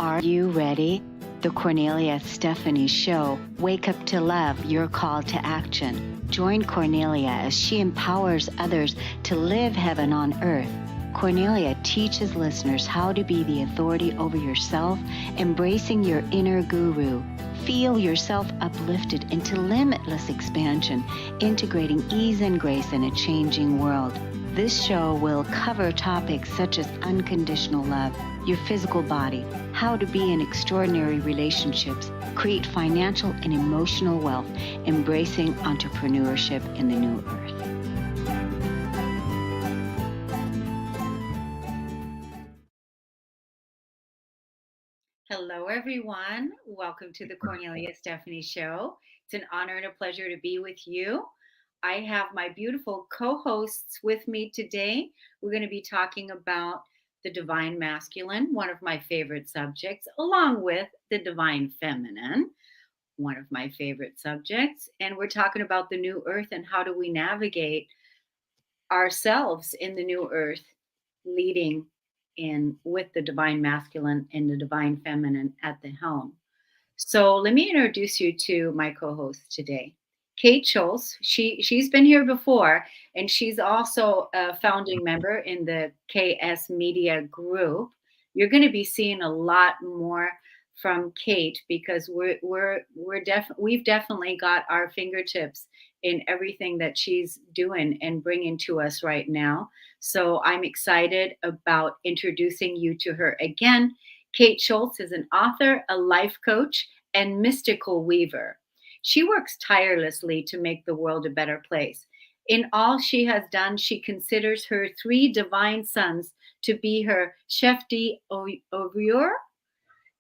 Are you ready? The Kornelia Stephanie Show. Wake up to love, your call to action. Join Kornelia as she empowers others to live heaven on earth. Kornelia teaches listeners how to be the authority over yourself, embracing your inner guru. Feel yourself uplifted into limitless expansion, integrating ease and grace in a changing world. This show will cover topics such as unconditional love, your physical body, how to be in extraordinary relationships, create financial and emotional wealth, embracing entrepreneurship in the new earth. Hello, everyone. Welcome to the Kornelia Stephanie Show. It's an honor and a pleasure to be with you. I have my beautiful co-hosts with me today. We're going to be talking about the divine masculine, one of my favorite subjects, along with the divine feminine, one of my favorite subjects. And we're talking about the new earth and how do we navigate ourselves in the new earth, leading in with the divine masculine and the divine feminine at the helm. So let me introduce you to my co-host today, Cate Shultz. She's been here before, and she's also a founding member in the KS Media Group. You're going to be seeing a lot more from Cate because we've definitely got our fingertips in everything that she's doing and bringing to us right now. So I'm excited about introducing you to her again. Cate Shultz is an author, a life coach, and mystical weaver. She works tirelessly to make the world a better place. In all she has done, she considers her 3 divine sons to be her chef d'oeuvre.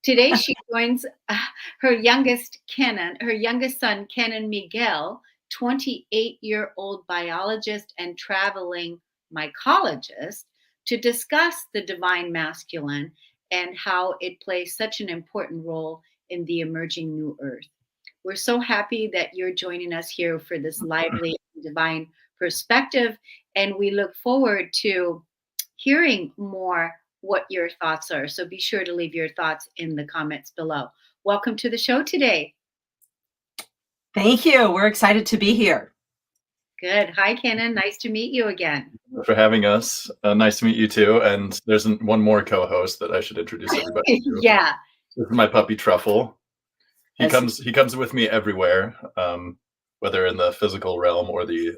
Today, she joins her youngest son, Kennan Mighell, 28-year-old biologist and traveling mycologist, to discuss the divine masculine and how it plays such an important role in the emerging new earth. We're so happy that you're joining us here for this lively divine perspective, and we look forward to hearing more what your thoughts are. So be sure to leave your thoughts in the comments below. Welcome to the show today. Thank you. We're excited to be here. Good. Hi, Kennan. Nice to meet you again. Thanks for having us. Nice to meet you too. And there's one more co-host that I should introduce everybody to. Yeah. This is my puppy Truffle. He comes with me everywhere, whether in the physical realm or the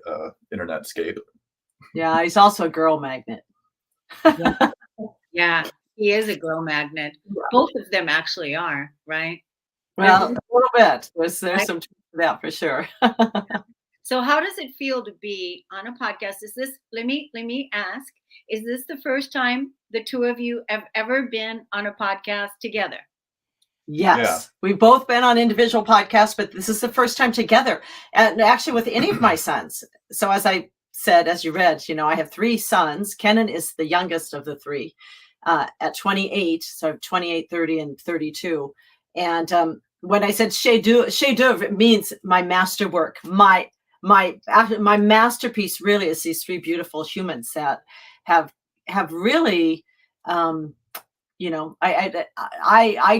internet scape. Yeah, he's also a girl magnet. Yeah, he is a girl magnet. Both of them actually are, right? Well, a little bit. There's some truth to that for sure. So how does it feel to be on a podcast? Let me ask, is this the first time the two of you have ever been on a podcast together? Yes. Yeah. We've both been on individual podcasts, but this is the first time together. And actually with any of my sons. So as I said, as you read, I have 3 sons. Kennan is the youngest of the 3 at 28. So 28, 30, and 32. And when I said chef d'oeuvre, it means my masterwork. My masterpiece really is these 3 beautiful humans that have really, I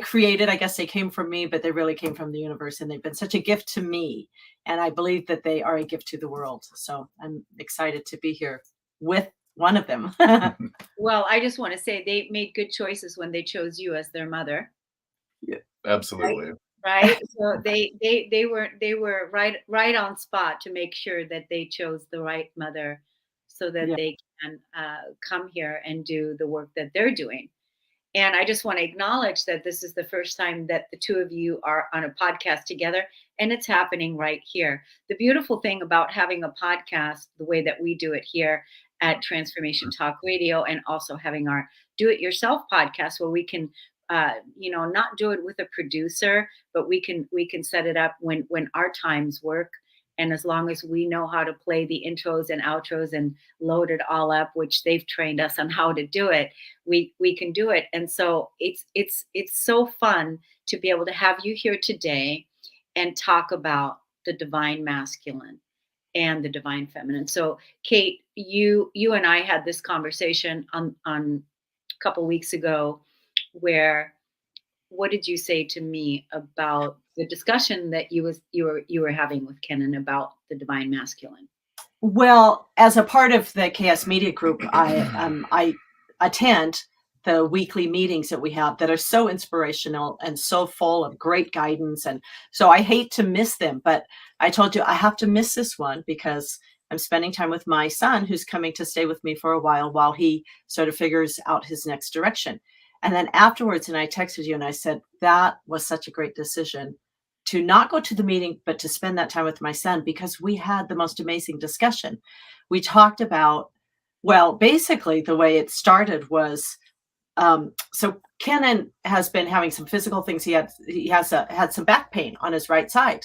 created, I guess they came from me, but they really came from the universe, and they've been such a gift to me. And I believe that they are a gift to the world. So I'm excited to be here with one of them. Well, I just want to say they made good choices when they chose you as their mother. Yeah, absolutely. Right. So they were right on spot to make sure that they chose the right mother so that they can come here and do the work that they're doing. And I just want to acknowledge that this is the first time that the two of you are on a podcast together, and it's happening right here. The beautiful thing about having a podcast, the way that we do it here at Transformation Talk Radio, and also having our Do It Yourself podcast, where we can, not do it with a producer, but we can set it up when our times work. And as long as we know how to play the intros and outros and load it all up, which they've trained us on how to do it, we can do it. And so it's so fun to be able to have you here today and talk about the divine masculine and the divine feminine. So Cate, you and I had this conversation on a couple weeks ago where what did you say to me about the discussion that you were having with Kennan about the divine masculine? Well, as a part of the KS Media Group, I attend the weekly meetings that we have that are so inspirational and so full of great guidance. And so I hate to miss them, but I told you I have to miss this one because I'm spending time with my son who's coming to stay with me for a while he sort of figures out his next direction. And then afterwards, and I texted you and I said, that was such a great decision to not go to the meeting, but to spend that time with my son, because we had the most amazing discussion. We talked about, well, basically the way it started was, so Kennan has been having some physical things. He had some back pain on his right side.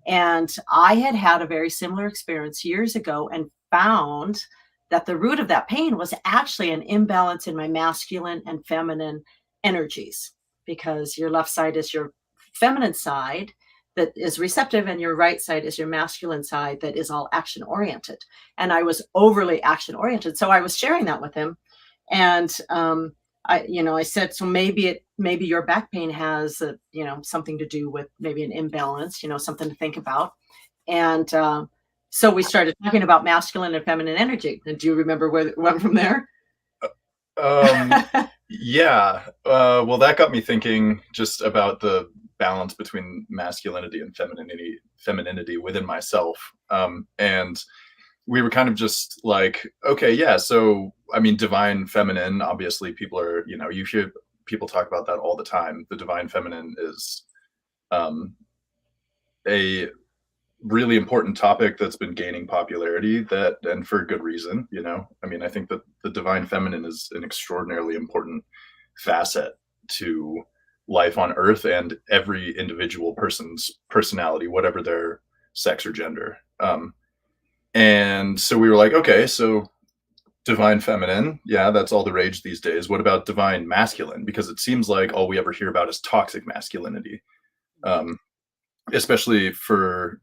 And I had a very similar experience years ago and found that the root of that pain was actually an imbalance in my masculine and feminine energies, because your left side is your feminine side that is receptive and your right side is your masculine side that is all action oriented. And I was overly action oriented. So I was sharing that with him. And I said, so maybe your back pain has, something to do with maybe an imbalance, something to think about. And so we started talking about masculine and feminine energy. And do you remember where it went from there? Yeah. Well, that got me thinking just about the balance between masculinity and femininity within myself. And we were kind of just like, okay, yeah. So, I mean, divine feminine, obviously people are, you hear people talk about that all the time. The divine feminine is a really important topic that's been gaining popularity, and for good reason. I mean, I think that the divine feminine is an extraordinarily important facet to life on earth and every individual person's personality, whatever their sex or gender. And so we were like, okay, so divine feminine, yeah, that's all the rage these days. What about divine masculine? Because it seems like all we ever hear about is toxic masculinity. Especially for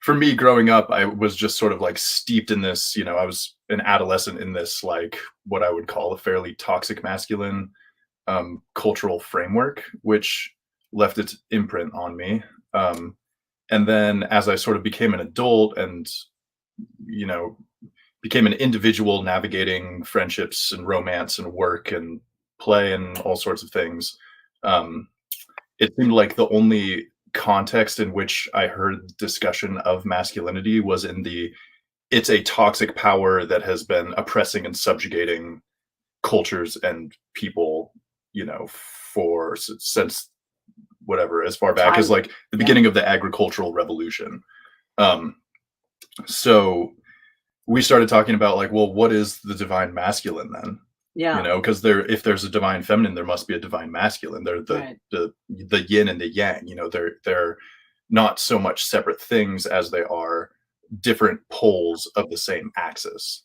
me growing up, I was just sort of like steeped in this, I was an adolescent in this, like what I would call a fairly toxic masculine cultural framework, which left its imprint on me. And then as I sort of became an adult and, became an individual navigating friendships and romance and work and play and all sorts of things, it seemed like the only context in which I heard discussion of masculinity was in it's a toxic power that has been oppressing and subjugating cultures and people, since whatever, as far back as like the beginning of the agricultural revolution. So we started talking about like, well, what is the divine masculine then? Yeah. Because if there's a divine feminine, there must be a divine masculine. They're the yin and the yang. They're not so much separate things as they are different poles of the same axis.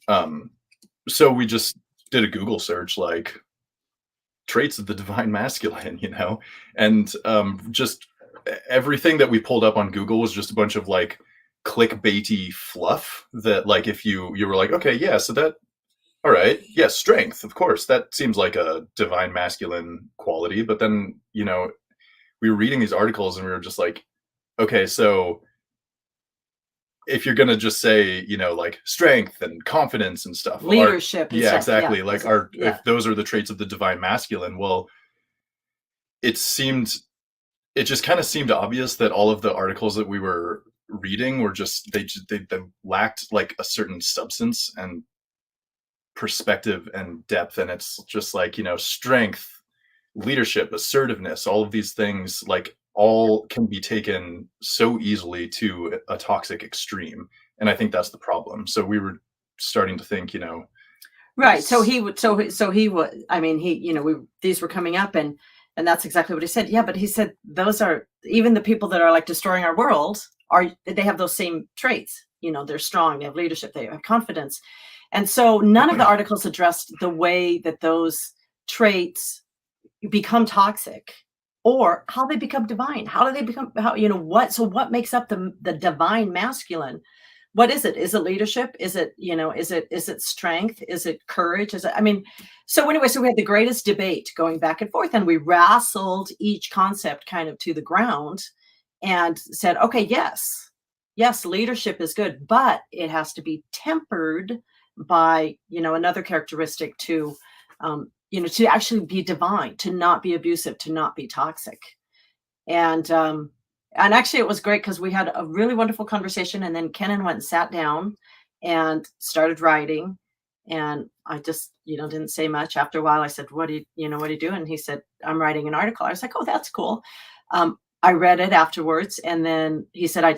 So we just did a Google search, like traits of the divine masculine, and just everything that we pulled up on Google was just a bunch of like clickbaity fluff that, like, if you were like, okay, yeah, so that. All right. Yes. Yeah, strength. Of course. That seems like a divine masculine quality. But then, we were reading these articles and we were just like, okay, so if you're going to just say, like strength and confidence and stuff. Leadership. Yeah, exactly. Yeah. Like if those are the traits of the divine masculine, well, it just kind of seemed obvious that all of the articles that we were reading were they lacked like a certain substance and perspective and depth. And it's just like, strength, leadership, assertiveness, all of these things, like all can be taken so easily to a toxic extreme. And I think that's the problem. So we were starting to think, right. So he would, these were coming up and that's exactly what he said. Yeah. But he said, those are even the people that are like destroying our world they have those same traits, they're strong, they have leadership, they have confidence. And so none of the articles addressed the way that those traits become toxic or how they become divine. How do they become, what makes up the divine masculine? what is it? Is it leadership? Is it, is it strength? Is it courage? I mean, so anyway, so we had the greatest debate going back and forth, and we wrestled each concept kind of to the ground and said, okay, yes, leadership is good, but it has to be tempered by, another characteristic to, to actually be divine, to not be abusive, to not be toxic. And actually, it was great because we had a really wonderful conversation. And then Kennan went and sat down and started writing. And I just, didn't say much. After a while, I said, what are you doing? And he said, I'm writing an article. I was like, oh, that's cool. I read it afterwards. And then he said, I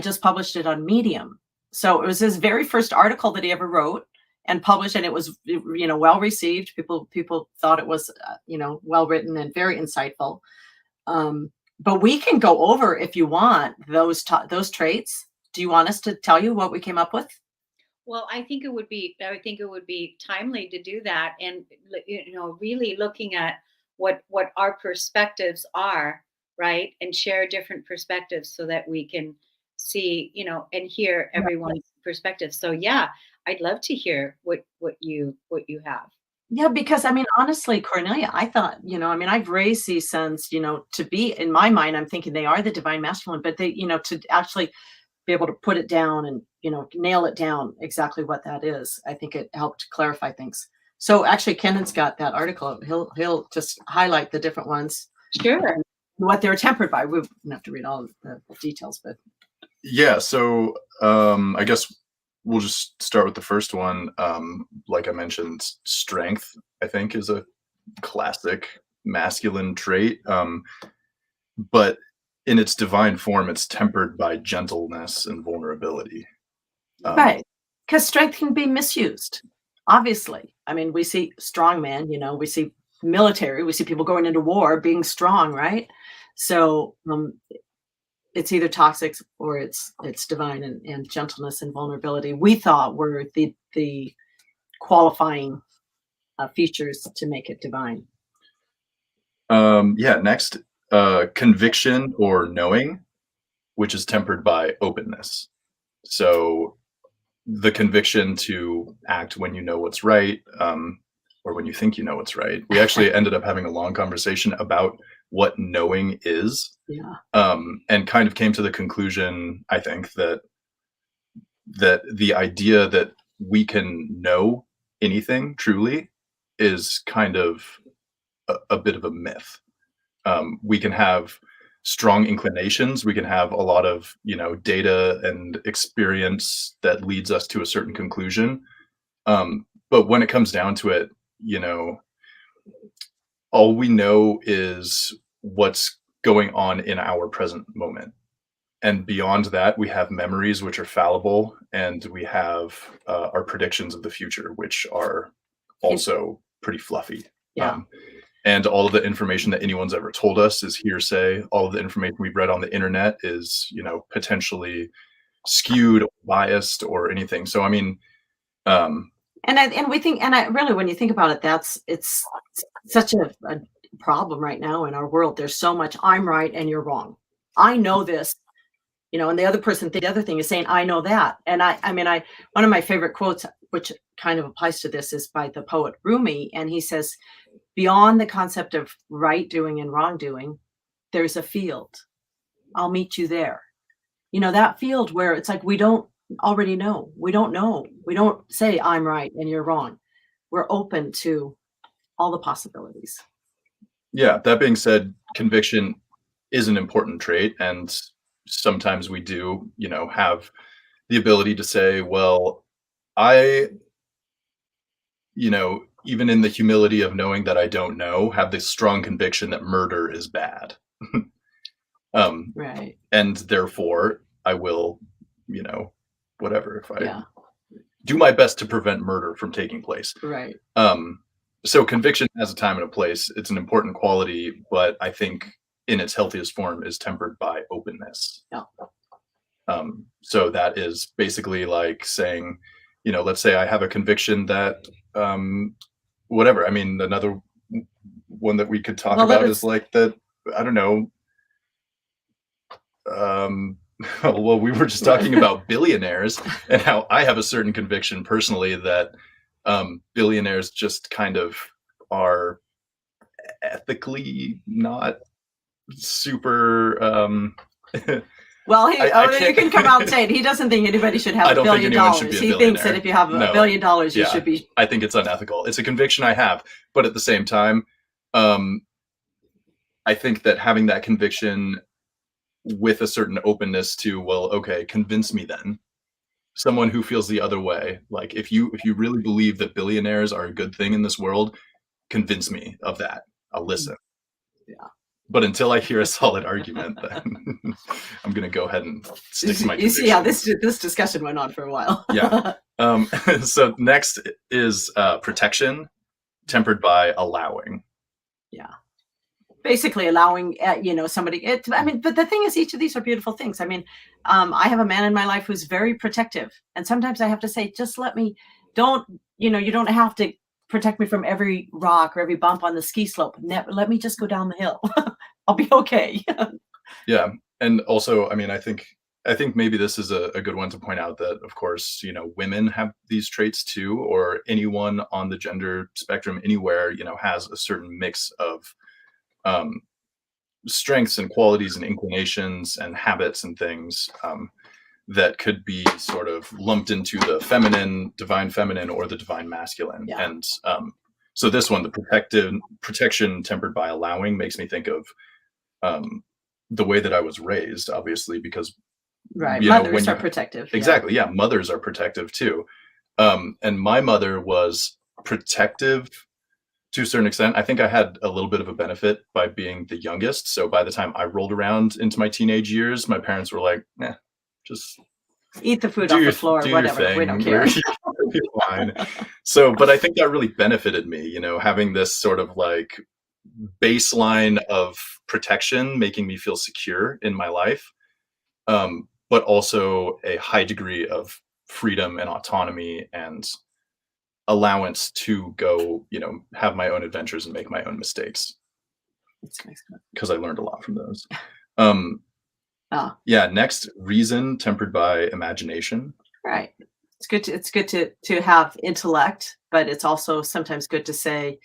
just published it on Medium. So it was his very first article that he ever wrote and published. And it was, well received. People thought it was, well written and very insightful. But we can go over, if you want, those traits. Do you want us to tell you what we came up with? Well, I think it would be timely to do that, and really looking at what our perspectives are, right, and share different perspectives so that we can see, and hear everyone's perspective. So yeah, I'd love to hear what you have. Yeah, because I mean, honestly, Kornelia, I thought, I've raised these sons, to be, in my mind, I'm thinking they are the divine masculine, but they, to actually be able to put it down and, nail it down exactly what that is. I think it helped clarify things. So actually, Kennan's got that article. He'll just highlight the different ones. Sure. What they're tempered by. We don't have to read all the details, but. Yeah. So I guess we'll just start with the first one. Like I mentioned, strength, I think, is a classic masculine trait. But in its divine form, it's tempered by gentleness and vulnerability. Right. Because strength can be misused, obviously. I mean, we see strong men, we see military, we see people going into war being strong, right? So it's either toxic or it's divine, and gentleness and vulnerability we thought were the qualifying features to make it divine. Next, conviction or knowing, which is tempered by openness. So the conviction to act when you know what's right, or when you think you know what's right. We actually ended up having a long conversation about what knowing is. Yeah. And kind of came to the conclusion, I think, that the idea that we can know anything truly is kind of a bit of a myth. We can have strong inclinations. We can have a lot of, data and experience that leads us to a certain conclusion. But when it comes down to it, all we know is what's going on in our present moment. And beyond that, we have memories, which are fallible, and we have our predictions of the future, which are also pretty fluffy. Yeah. And all of the information that anyone's ever told us is hearsay. All of the information we've read on the internet is, potentially skewed or biased or anything. So, I mean, and we think, really, when you think about it, it's such a problem right now in our world. There's so much, I'm right and you're wrong. I know this, and the other person, the other thing is saying, I know that. And one of my favorite quotes, which kind of applies to this, is by the poet Rumi. And he says, beyond the concept of right doing and wrong doing, there's a field. I'll meet you there. That field where it's like, we don't already know. We don't know. We don't say I'm right and you're wrong. We're open to all the possibilities. Yeah. That being said, conviction is an important trait. And sometimes we do, have the ability to say, well, even in the humility of knowing that I don't know, have this strong conviction that murder is bad. Right. And therefore I will, whatever, if I do my best to prevent murder from taking place. Right. So conviction has a time and a place. It's an important quality, but I think in its healthiest form is tempered by openness. Yeah. So that is basically like saying, let's say I have a conviction that, whatever. I mean, another one that we could talk about is like that, I don't know, Well, we were just talking about billionaires and how I have a certain conviction personally that billionaires just kind of are ethically not super well, you can come out and say it. He doesn't think anybody should have $1 billion. He thinks that if you have $1 billion, you should be. I think it's unethical. It's a conviction I have, but at the same time, I think that having that conviction with a certain openness to, well, okay, convince me then. Someone who feels the other way, like if you really believe that billionaires are a good thing in this world, convince me of that. I'll listen. Yeah. But until I hear a solid argument, then I'm going to go ahead and stick to my conviction. You see how this discussion went on for a while. Yeah. So next is protection, tempered by allowing. Yeah. Basically allowing, somebody. But the thing is, each of these are beautiful things. I mean, I have a man in my life who's very protective, and sometimes I have to say, just let me. You don't have to protect me from every rock or every bump on the ski slope. Let me just go down the hill. I'll be okay. Yeah. And also, I mean, I think maybe this is a good one to point out that, of course, women have these traits too, or anyone on the gender spectrum anywhere, has a certain mix of strengths and qualities and inclinations and habits and things that could be sort of lumped into the feminine, divine feminine, or the divine masculine. Yeah. And so this one, the protection tempered by allowing, makes me think of the way that I was raised, obviously, because mothers are protective. Exactly. Yeah. Mothers are protective too. And my mother was protective to a certain extent. I think I had a little bit of a benefit by being the youngest. So by the time I rolled around into my teenage years, my parents were like, just eat the food off the floor, whatever. We don't care. Fine. So, but I think that really benefited me, having this sort of like baseline of protection, making me feel secure in my life, but also a high degree of freedom and autonomy and allowance to go, have my own adventures and make my own mistakes. Because I learned a lot from those. Yeah. Next, reason tempered by imagination. Right. It's good to have intellect, but it's also sometimes good to say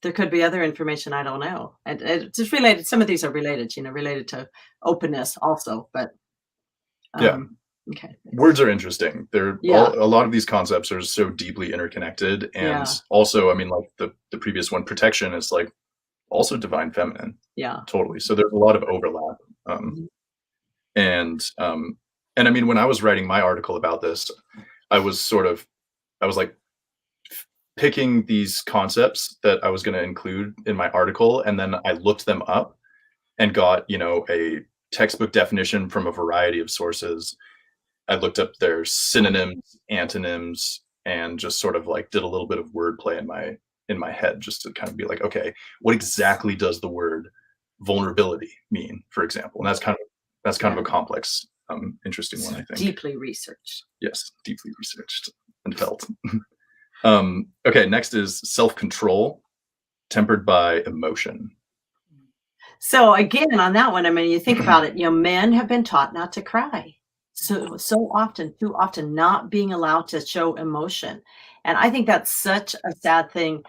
there could be other information I don't know, and it's just related. Some of these are related, related to openness also. But yeah. Okay. Words are interesting. A lot of these concepts are so deeply interconnected, and also, I mean, like the previous one, protection is like also divine feminine. Yeah. Totally. So there's a lot of overlap. And I mean, when I was writing my article about this, I was like picking these concepts that I was going to include in my article. And then I looked them up and got, a textbook definition from a variety of sources. I looked up their synonyms, antonyms, and just sort of like did a little bit of wordplay in my head, just to kind of be like, okay, what exactly does the word vulnerability mean, for example? And that's kind of a complex, interesting one, I think. Deeply researched. Yes, deeply researched and felt. Okay, next is self-control, tempered by emotion. So again, on that one, I mean, you think about it, men have been taught not to cry. So often, too often, not being allowed to show emotion. And I think that's such a sad thing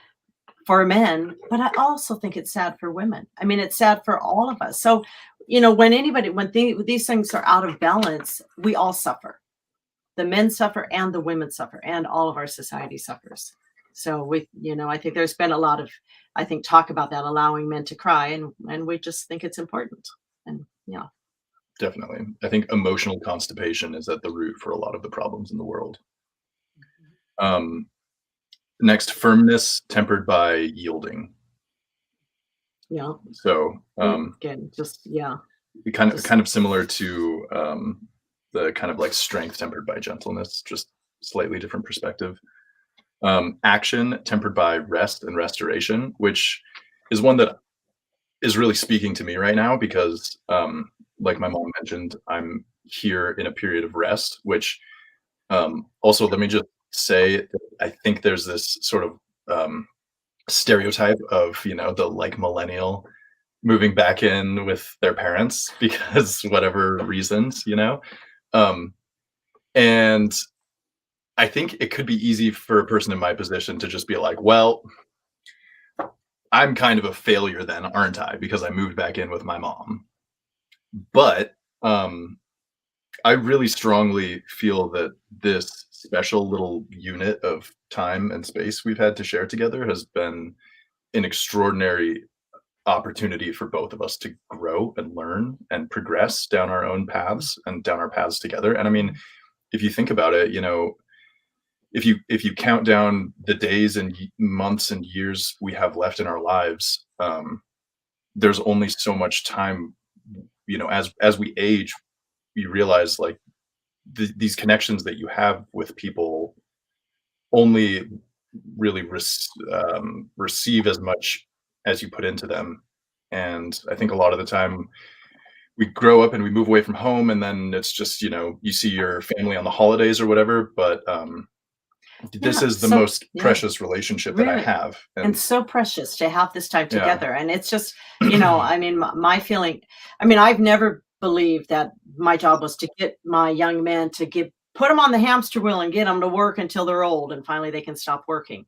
for men, but I also think it's sad for women. I mean, it's sad for all of us. So, when these things are out of balance, we all suffer. The men suffer and the women suffer, and all of our society suffers. So I think there's been a lot of, talk about that, allowing men to cry, and we just think it's important. And yeah. Definitely. I think emotional constipation is at the root for a lot of the problems in the world. Next, firmness tempered by yielding. Yeah. So again, kind of similar to the kind of like strength tempered by gentleness, just slightly different perspective. Action tempered by rest and restoration, which is one that is really speaking to me right now because like my mom mentioned, I'm here in a period of rest, which also, let me just say that I think there's this sort of stereotype of, the like millennial moving back in with their parents because whatever reasons, and I think it could be easy for a person in my position to just be like, well, I'm kind of a failure then, aren't I? Because I moved back in with my mom. But I really strongly feel that this special little unit of time and space we've had to share together has been an extraordinary opportunity for both of us to grow and learn and progress down our own paths and down our paths together. And I mean, if you think about it, if you count down the days and months and years we have left in our lives, there's only so much time, as we age, you realize like these connections that you have with people only really receive as much as you put into them. And I think a lot of the time we grow up and we move away from home, and then it's just, you see your family on the holidays or whatever, but this is the most precious relationship that I have. And so precious to have this time together. And it's just, I mean, my feeling, I mean, I've never believed that my job was to get my young men put them on the hamster wheel and get them to work until they're old and finally they can stop working.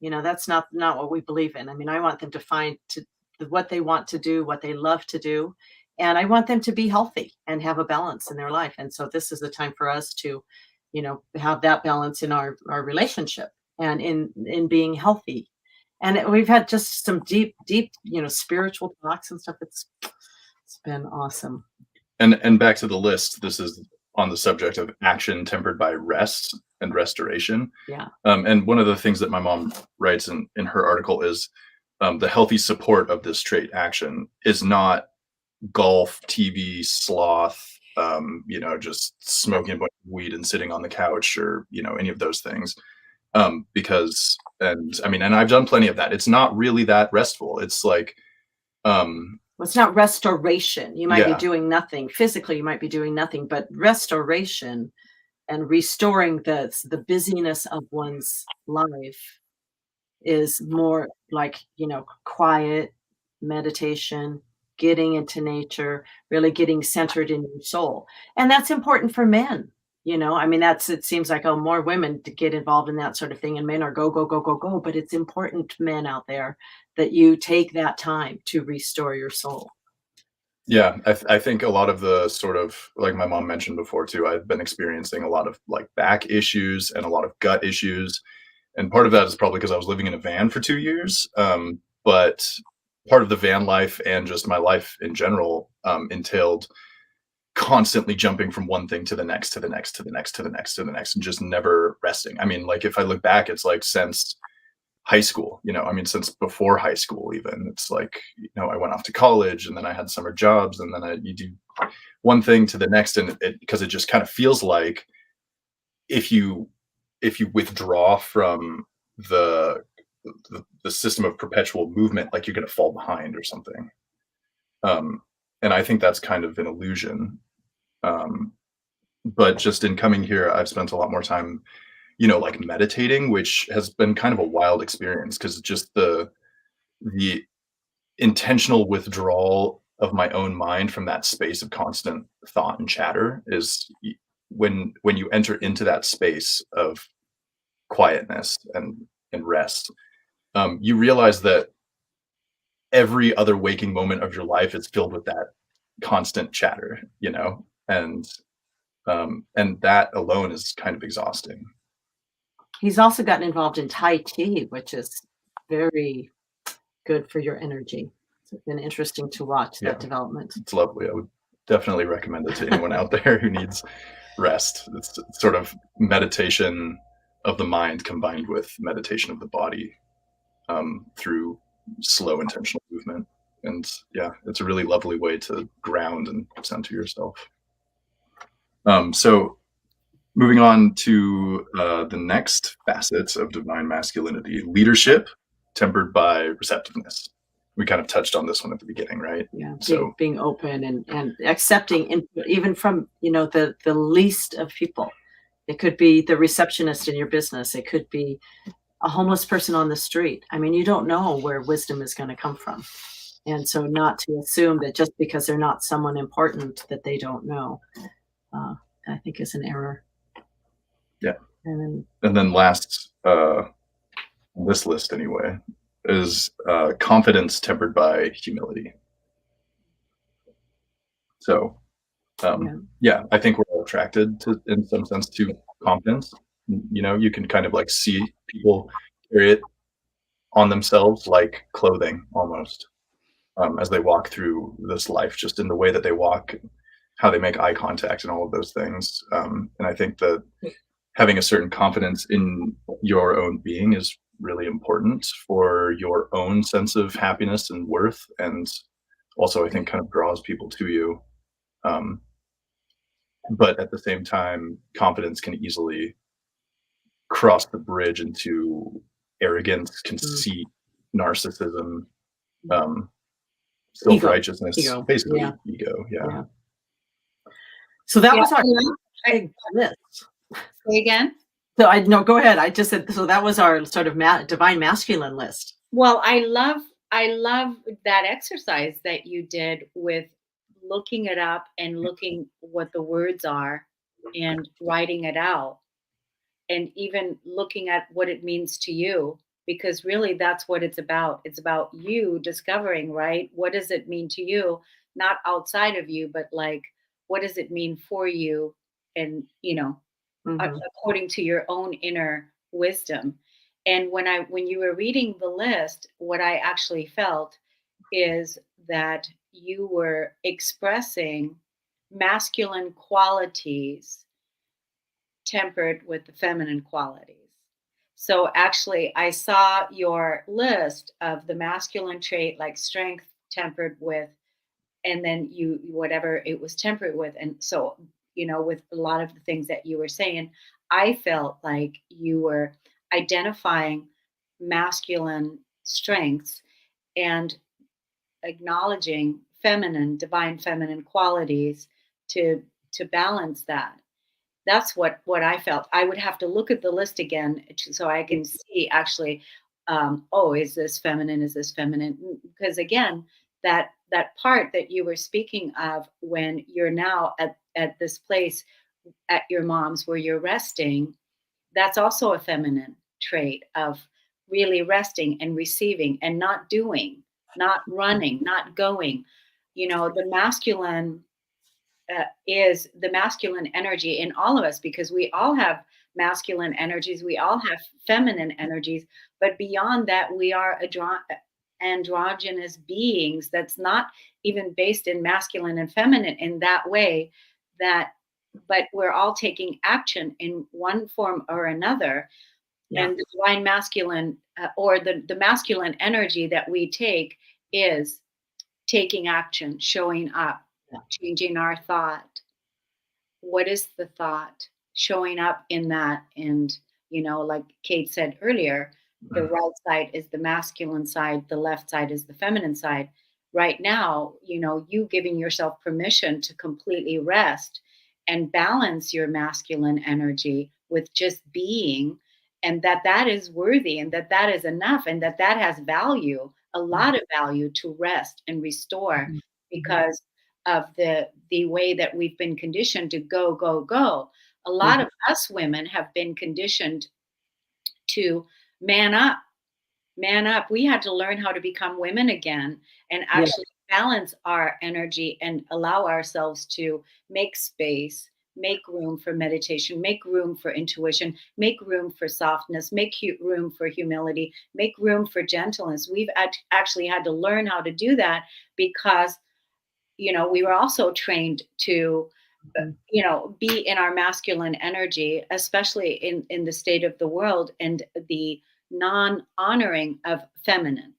That's not what we believe in. I mean, I want them to find what they want to do, what they love to do. And I want them to be healthy and have a balance in their life. And so this is the time for us to, have that balance in our relationship and in being healthy. And we've had just some deep, spiritual talks and stuff. It's been awesome. And back to the list, this is on the subject of action tempered by rest and restoration. Yeah. And one of the things that my mom writes in her article is the healthy support of this trait action is not golf, TV, sloth, just smoking a bunch of weed and sitting on the couch or, any of those things. And I've done plenty of that. It's not really that restful. It's like, it's not restoration. You might be doing nothing physically. You might be doing nothing, but restoration and restoring the busyness of one's life is more like, quiet meditation, getting into nature, really getting centered in your soul. And that's important for men. It seems like, more women to get involved in that sort of thing, and men are go, go, go, go, go. But it's important, men out there, that you take that time to restore your soul. Yeah, I think a lot of the sort of, like my mom mentioned before too, I've been experiencing a lot of like back issues and a lot of gut issues. And part of that is probably because I was living in a van for 2 years. But part of the van life and just my life in general entailed constantly jumping from one thing to the next, to the next, to the next, to the next, to the next, and just never resting. I mean, like if I look back, it's like since high school, since before high school, even it's like, I went off to college and then I had summer jobs and then you do one thing to the next. And because it just kind of feels like if you withdraw from the system of perpetual movement, like you're going to fall behind or something. And I think that's kind of an illusion. But just in coming here, I've spent a lot more time, like meditating, which has been kind of a wild experience because just the intentional withdrawal of my own mind from that space of constant thought and chatter is when you enter into that space of quietness and rest, you realize that every other waking moment of your life is filled with that constant chatter, and that alone is kind of exhausting. He's also gotten involved in Tai Chi, which is very good for your energy. It's been interesting to watch that development. It's lovely. I would definitely recommend it to anyone out there who needs rest. It's sort of meditation of the mind combined with meditation of the body through slow intentional movement. And it's a really lovely way to ground and center yourself. So moving on to the next facets of divine masculinity, leadership tempered by receptiveness. We kind of touched on this one at the beginning, right? Yeah. So being open and accepting input, even from, the least of people. It could be the receptionist in your business. It could be a homeless person on the street. I mean, you don't know where wisdom is going to come from. And so not to assume that just because they're not someone important that they don't know, I think is an error. Yeah. And then last, this list anyway, is confidence tempered by humility. So, yeah, I think we're all attracted to, in some sense, to confidence. You know, you can kind of like see people carry it on themselves like clothing almost, as they walk through this life, just in the way that they walk, how they make eye contact and all of those things. And I think that having a certain confidence in your own being is really important for your own sense of happiness and worth. And also, I think, kind of draws people to you. But at the same time, confidence can easily cross the bridge into arrogance, conceit, narcissism, self-righteousness, basically ego. Yeah. So that was our big list. Say again? So go ahead. I just said, so that was our sort of divine masculine list. Well, I love that exercise that you did with looking it up and looking what the words are and writing it out, and even looking at what it means to you, because really that's what it's about. It's about you discovering, right? What does it mean to you? Not outside of you, but like, what does it mean for you? And, according to your own inner wisdom. And when you were reading the list, what I actually felt is that you were expressing masculine qualities tempered with the feminine qualities. So actually, I saw your list of the masculine trait, like strength tempered with, and then whatever it was tempered with. And so, with a lot of the things that you were saying, I felt like you were identifying masculine strengths and acknowledging divine feminine qualities to balance that. That's what I felt. I would have to look at the list again so I can see actually, is this feminine? Is this feminine? Because again, that part that you were speaking of when you're now at this place at your mom's where you're resting, that's also a feminine trait of really resting and receiving and not doing, not running, not going. The masculine is the masculine energy in all of us, because we all have masculine energies, we all have feminine energies, but beyond that, we are androgynous beings that's not even based in masculine and feminine in that way, but we're all taking action in one form or another. And the divine masculine or the masculine energy that we take is taking action, showing up, changing our thought. What is the thought? Showing up in that. And, like Cate said earlier, the right side is the masculine side, the left side is the feminine side. Right now, you giving yourself permission to completely rest and balance your masculine energy with just being, and that is worthy, and that is enough, and that has value, a lot of value to rest and restore, because of the way that we've been conditioned to go, go, go. A lot of us women have been conditioned to man up. We had to learn how to become women again and actually balance our energy and allow ourselves to make space, make room for meditation, make room for intuition, make room for softness, make room for humility, make room for gentleness. We've actually had to learn how to do that because, we were also trained to, be in our masculine energy, especially in the state of the world and the non-honoring of feminine.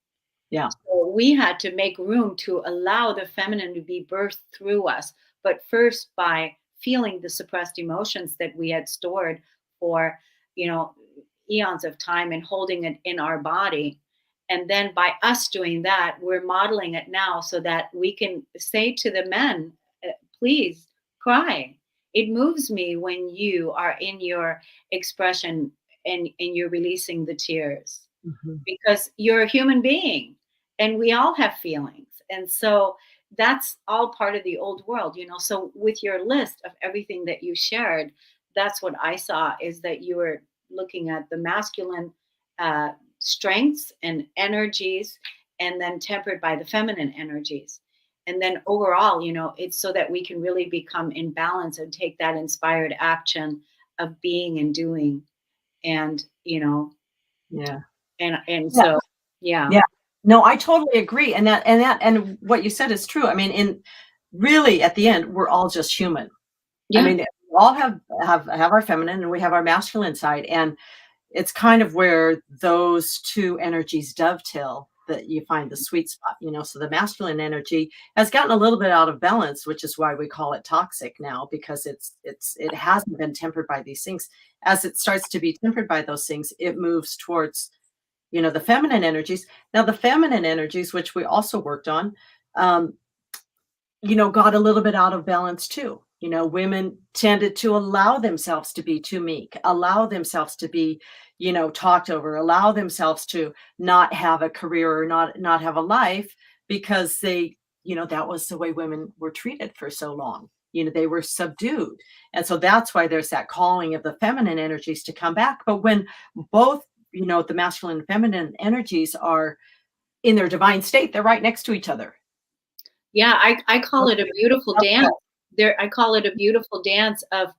Yeah. So we had to make room to allow the feminine to be birthed through us, but first by feeling the suppressed emotions that we had stored for, eons of time and holding it in our body. And then by us doing that, we're modeling it now so that we can say to the men, please cry. It moves me when you are in your expression and you're releasing the tears, because you're a human being and we all have feelings And so that's all part of the old world, so with your list of everything that you shared, that's what I saw, is that you were looking at the masculine strengths and energies, and then tempered by the feminine energies. And then overall, it's so that we can really become in balance and take that inspired action of being and doing. And, so, yeah. No, I totally agree. And what you said is true. I mean, really at the end, we're all just human. Yeah. I mean, we all have our feminine and we have our masculine side. And it's kind of where those two energies dovetail that you find the sweet spot, so the masculine energy has gotten a little bit out of balance, which is why we call it toxic now, because it hasn't been tempered by these things. As it starts to be tempered by those things, it moves towards, the feminine energies. Now the feminine energies, which we also worked on, got a little bit out of balance too. Women tended to allow themselves to be too meek, allow themselves to be, talked over, allow themselves to not have a career or not have a life, because they, that was the way women were treated for so long. They were subdued. And so that's why there's that calling of the feminine energies to come back. But when both, the masculine and feminine energies are in their divine state, they're right next to each other. Yeah, I call it a beautiful dance. I call it a beautiful dance of,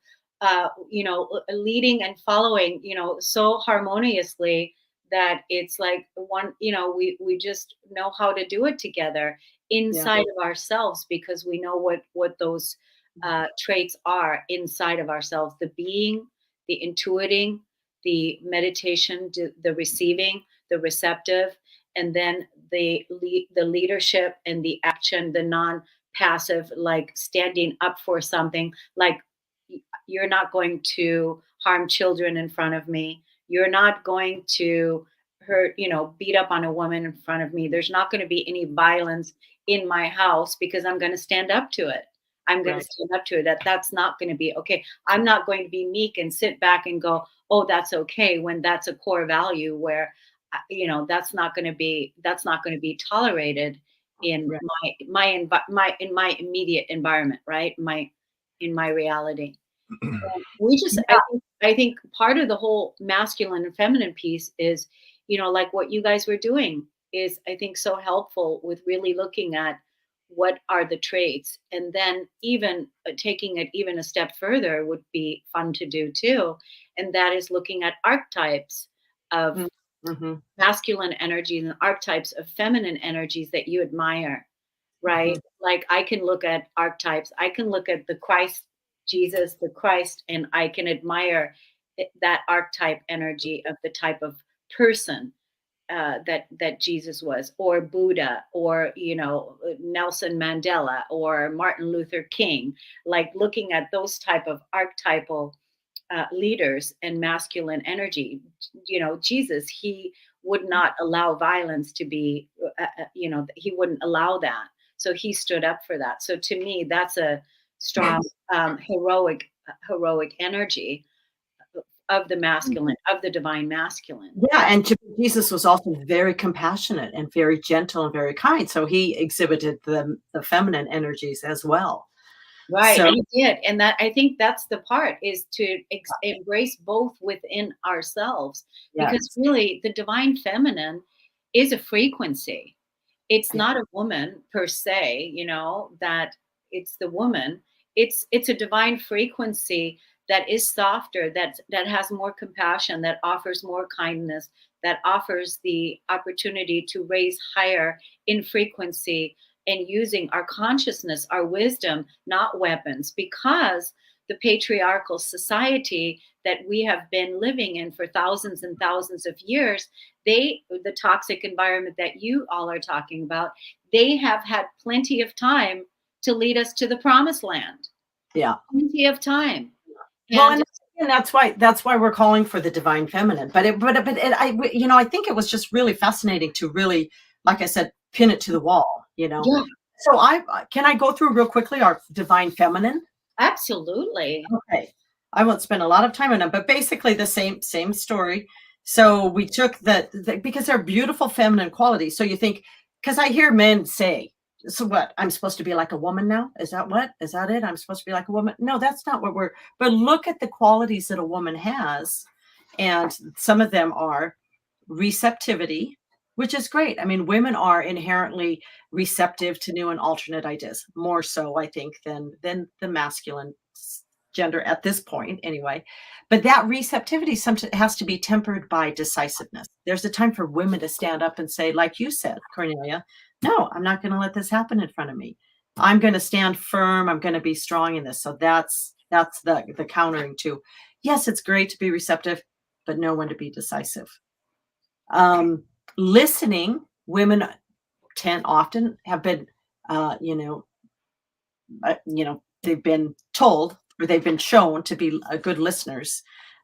leading and following, so harmoniously that it's like one, we just know how to do it together inside of ourselves, because we know what those traits are inside of ourselves: the being, the intuiting, the meditation, the receiving, the receptive, and then the leadership and the action, the non-passive, like standing up for something. Like, you're not going to harm children in front of me. You're not going to hurt, beat up on a woman in front of me. There's not going to be any violence in my house, because I'm going to stand up to it. I'm going to stand up to it. That's not going to be okay. I'm not going to be meek and sit back and go, oh, that's okay, when that's a core value where, that's not going to be tolerated in my immediate environment, right? In my reality. I think part of the whole masculine and feminine piece is, like what you guys were doing is, I think, so helpful with really looking at what are the traits, and then even taking it even a step further would be fun to do too. And that is looking at archetypes of masculine energies and archetypes of feminine energies that you admire, right? Like, I can look at archetypes. I can look at the Christ, Jesus, the Christ, and I can admire that archetype energy of the type of person that Jesus was, or Buddha, or Nelson Mandela, or Martin Luther King. Like, looking at those type of archetypal leaders and masculine energy. Jesus, he would not allow violence to be, he wouldn't allow that. So he stood up for that. So to me, that's a strong heroic energy of the masculine, of the divine masculine. Yeah, and Jesus was also very compassionate and very gentle and very kind. So he exhibited the feminine energies as well. Right, so, and he did. And that, I think that's the part, is to embrace both within ourselves. Because really, the divine feminine is a frequency. It's not a woman per se, that it's the woman. It's a divine frequency that is softer, that has more compassion, that offers more kindness, that offers the opportunity to raise higher in frequency, and using our consciousness, our wisdom, not weapons. Because the patriarchal society that we have been living in for thousands and thousands of years, the toxic environment that you all are talking about, they have had plenty of time to lead us to the promised land. Yeah. Plenty of time. And that's why we're calling for the divine feminine. But I think it was just really fascinating to really, like I said, pin it to the wall, Yeah. So can I go through real quickly our divine feminine? Absolutely. Okay. I won't spend a lot of time on them, but basically the same story. So we took because they're beautiful feminine qualities. So you think, because I hear men say, so what? I'm supposed to be like a woman now? Is that it? I'm supposed to be like a woman? No, that's not what but look at the qualities that a woman has. And some of them are receptivity, which is great. I mean, women are inherently receptive to new and alternate ideas, more so, I think, than the masculine gender at this point anyway. But that receptivity sometimes has to be tempered by decisiveness. There's a time for women to stand up and say, like you said, Kornelia, no, I'm not going to let this happen in front of me. I'm going to stand firm. I'm going to be strong in this. So that's the countering to, yes, it's great to be receptive, but know when to be decisive. Listening, women often have been, they've been told or they've been shown to be good listeners.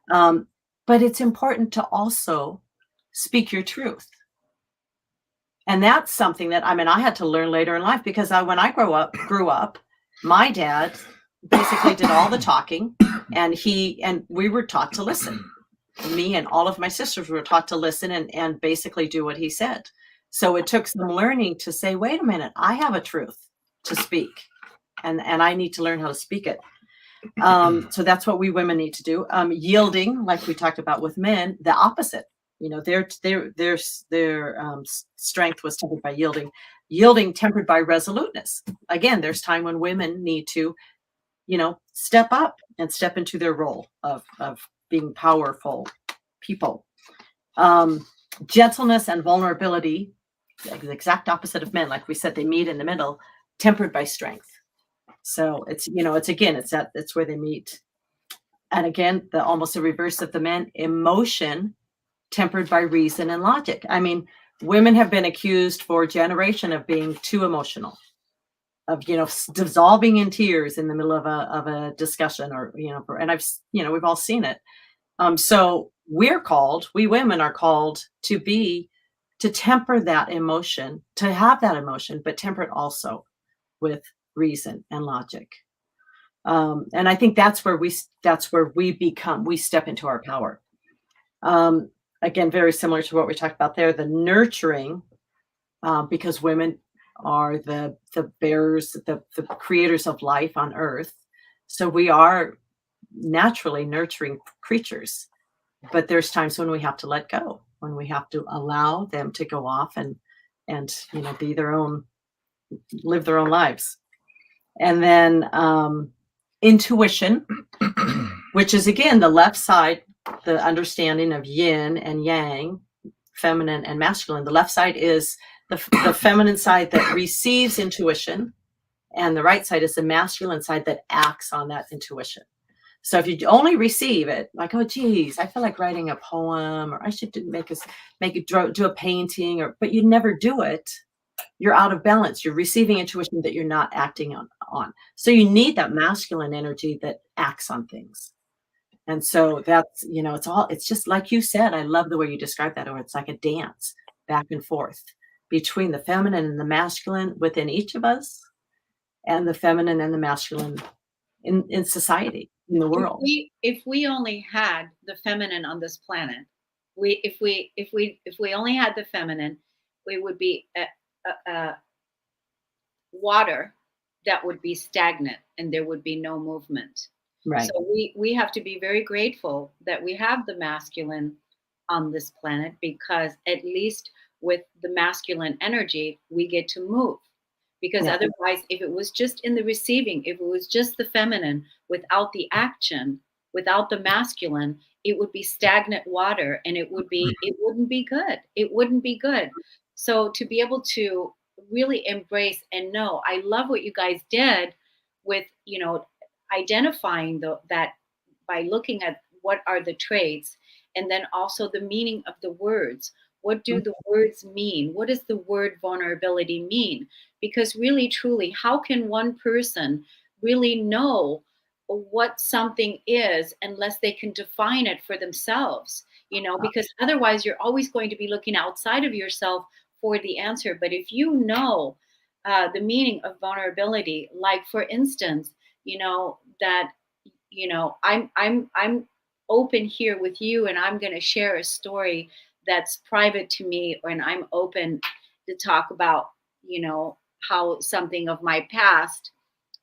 But it's important to also speak your truth. And that's something that, I had to learn later in life, because when I grew up, my dad basically did all the talking, and we were taught to listen. Me and all of my sisters were taught to listen and basically do what he said. So it took some learning to say, wait a minute, I have a truth to speak, and I need to learn how to speak it. So that's what we women need to do. Yielding, like we talked about with men, the opposite. Their strength was tempered by yielding tempered by resoluteness. Again, there's time when women need to, step up and step into their role of being powerful people. Gentleness and vulnerability, the exact opposite of men. Like we said, they meet in the middle, tempered by strength. So it's where they meet. And again, almost the reverse of the men, emotion tempered by reason and logic. I mean, women have been accused for a generation of being too emotional, of, dissolving in tears in the middle of a discussion, or, and we've all seen it. So we women are called to temper that emotion, to have that emotion, but temper it also with reason and logic. And I think that's where we step into our power. Again, very similar to what we talked about there, the nurturing, because women are the bearers, the creators of life on earth. So we are naturally nurturing creatures, but there's times when we have to let go, when we have to allow them to go off and live their own lives. And then intuition, which is again the left side, the understanding of yin and yang, feminine and masculine. The left side is the feminine side that receives intuition, and the right side is the masculine side that acts on that intuition. So if you only receive it, like, oh geez, I feel like writing a poem, or I should do a painting, but you never do it, you're out of balance. You're receiving intuition that you're not acting on. So you need that masculine energy that acts on things. And so that's, it's just like you said, I love the way you described that, or it's like a dance back and forth between the feminine and the masculine within each of us, and the feminine and the masculine in society, in the world. If we only had the feminine on this planet, if we only had the feminine, we would be water that would be stagnant, and there would be no movement. Right. So we have to be very grateful that we have the masculine on this planet, because at least with the masculine energy, we get to move. Because otherwise, if it was just in the receiving, if it was just the feminine without the action, without the masculine, it would be stagnant water, and it wouldn't be good. It wouldn't be good. So to be able to really embrace and know, I love what you guys did with, identifying that by looking at what are the traits, and then also the meaning of the words. What do the words mean? What does the word vulnerability mean? Because really, truly, how can one person really know what something is unless they can define it for themselves? Because otherwise you're always going to be looking outside of yourself for the answer. But if you know the meaning of vulnerability, like for instance, that I'm open here with you, and I'm going to share a story that's private to me, and I'm open to talk about how something of my past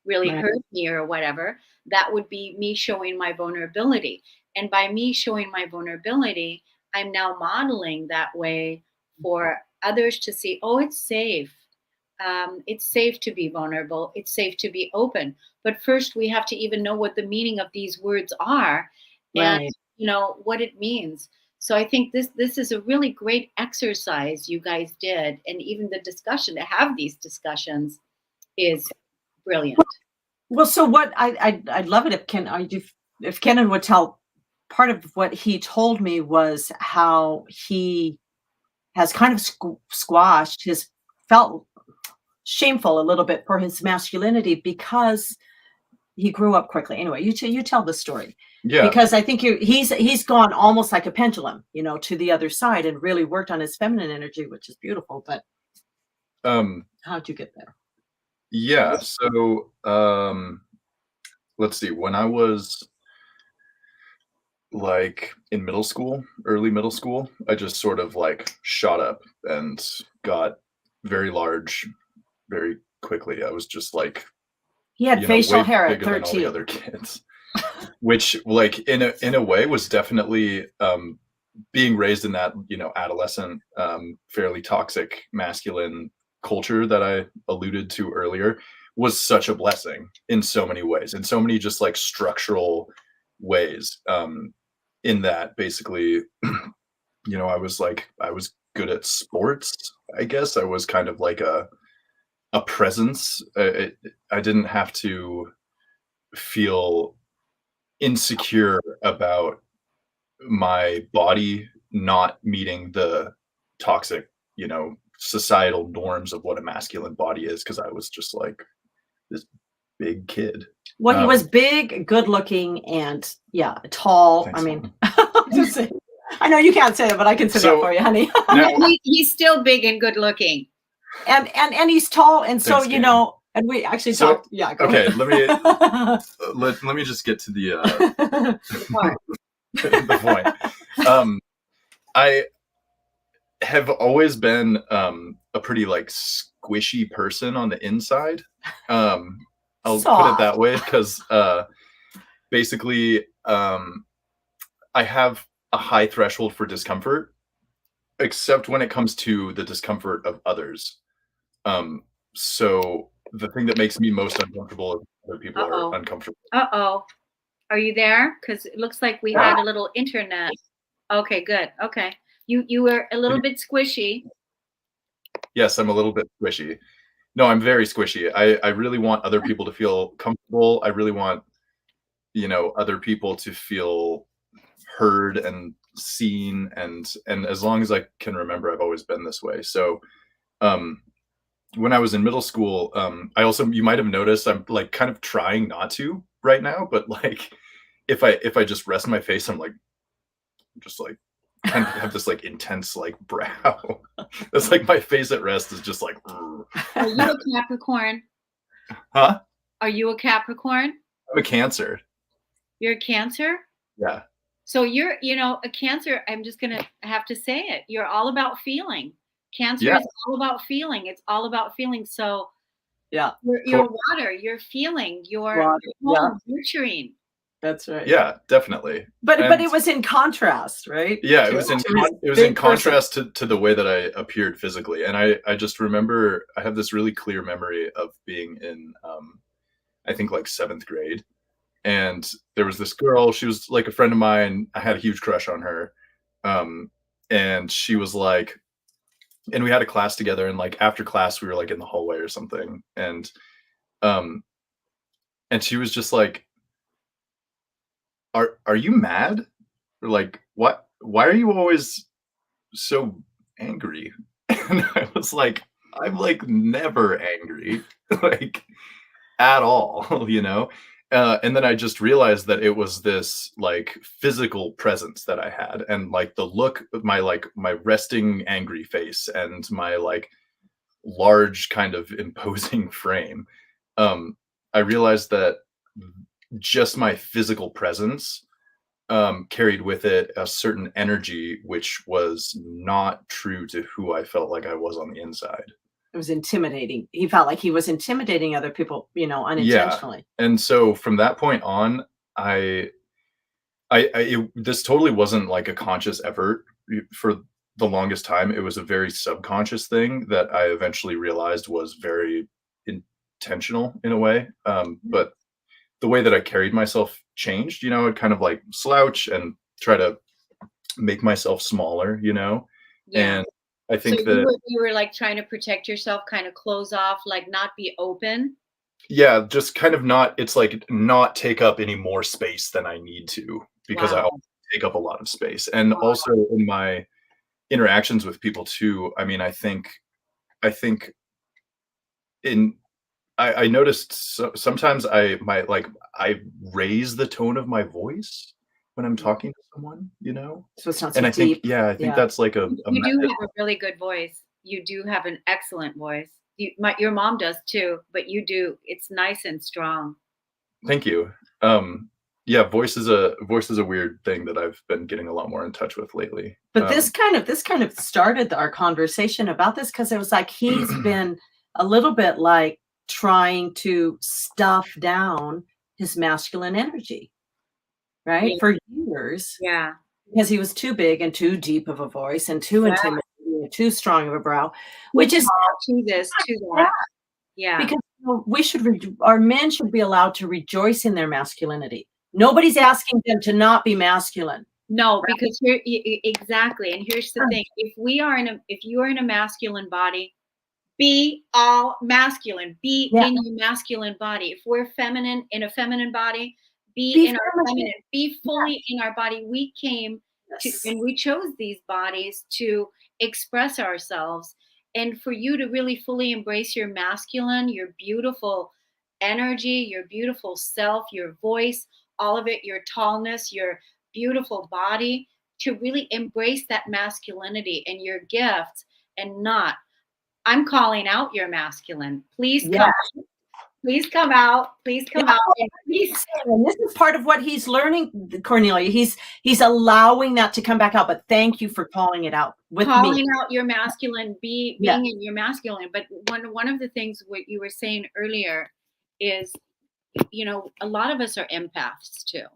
really Right. hurt me or whatever, that would be me showing my vulnerability. And by me showing my vulnerability, I'm now modeling that way for others to see, oh, it's safe. It's safe to be vulnerable. It's safe to be open. But first, we have to even know what the meaning of these words are and, Right. what it means. So I think this is a really great exercise you guys did. And even the discussion, to have these discussions is brilliant. Well, so what I'd love it if Kennan would tell. Part of what he told me was how he has kind of squashed his felt shameful a little bit for his masculinity because he grew up quickly. Anyway, you tell the story. Yeah. Because I think he's gone almost like a pendulum, to the other side and really worked on his feminine energy, which is beautiful. But how'd you get there? Yeah. So let's see. When I was like in early middle school, I just sort of like shot up and got very large very quickly. I was just like, he had facial way hair at bigger than all the 13. other kids, which like in a way was definitely being raised in that, adolescent, fairly toxic masculine culture that I alluded to earlier was such a blessing in so many ways, in so many just like structural ways. In that basically, I was good at sports. I guess I was kind of like a presence. I didn't have to feel insecure about my body not meeting the toxic, societal norms of what a masculine body is, because I was just like this big kid. Well, he was big, good looking, and tall. Thanks, I mean, I know you can't say it, but I can say that for you, honey. He's still big and good looking. And he's tall, and so Thanks, and we actually talked. Yeah. Okay. Let me just get to the the point. I have always been a pretty like squishy person on the inside. I'll put it that way because basically I have a high threshold for discomfort, except when it comes to the discomfort of others. So the thing that makes me most uncomfortable is other people are uncomfortable. Are you there? Because it looks like we had a little internet. Okay, good. Okay. You were a little bit squishy. Yes, I'm a little bit squishy. No, I'm very squishy. I really want other people to feel comfortable. I really want, other people to feel heard and seen. And as long as I can remember, I've always been this way. So when I was in middle school, you might have noticed I'm like kind of trying not to right now, but like if I just rest my face, I'm like, just like kind of have this like intense like brow. It's like my face at rest is just like. Are you a Capricorn? Huh? Are you a Capricorn? I'm a Cancer. You're a Cancer? Yeah. So you're, a Cancer. I'm just gonna have to say it. You're all about feeling. Cancer is all about feeling. It's all about feeling. So you're water. You're feeling. You're nurturing. That's right. Yeah, definitely. But it was in contrast, right? Yeah, it was in contrast to the way that I appeared physically. And I just remember I have this really clear memory of being in I think like 7th grade. And there was this girl, she was like a friend of mine. I had a huge crush on her. And she was like, and we had a class together, and like after class we were like in the hallway or something. And she was just like, Are you mad? Or like, what? Why are you always so angry? And I was like, I'm like never angry, like at all, And then I just realized that it was this like physical presence that I had, and like the look of my resting angry face and my like large kind of imposing frame. I realized that just my physical presence carried with it a certain energy which was not true to who I felt like I was on the inside. It was intimidating. He felt like he was intimidating other people, unintentionally. Yeah. And so from that point on, this totally wasn't like a conscious effort for the longest time. It was a very subconscious thing that I eventually realized was very intentional in a way. But the way that I carried myself changed, I'd kind of like slouch and try to make myself smaller, Yeah. And I think so that you were like trying to protect yourself, kind of close off, like not be open. yeah, just kind of it's like not take up any more space than I need to, because I Wow. also take up a lot of space. And Wow. also in my interactions with people too, I mean, I think I noticed sometimes I raise the tone of my voice when I'm talking to someone, So it's not so and I think, deep. I think that's like a You do method. have a really good voice. You do have an excellent voice. Your mom does too, but you do. It's nice and strong. Thank you. Yeah, voice is a weird thing that I've been getting a lot more in touch with lately. But this kind of started our conversation about this, because it was like he's been a little bit like trying to stuff down his masculine energy, right? Yeah. For years. Yeah. Because he was too big and too deep of a voice and too intimidating and too strong of a brow, which is to this, to that. Yeah. Because our men should be allowed to rejoice in their masculinity. Nobody's asking them to not be masculine. No, because exactly. And here's the thing: if you are in a masculine body, be all masculine. Be in your masculine body. If we're feminine in a feminine body, be in our feminine. Be fully in our body. We came to, and we chose these bodies to express ourselves. And for you to really fully embrace your masculine, your beautiful energy, your beautiful self, your voice, all of it, your tallness, your beautiful body, to really embrace that masculinity and your gifts, and not, I'm calling out your masculine. Please come. Please come out. Please come out. And please. And this is part of what he's learning, Kornelia. He's allowing that to come back out. But thank you for calling it out with calling me. out your masculine, being in your masculine. But one of the things what you were saying earlier is, a lot of us are empaths too.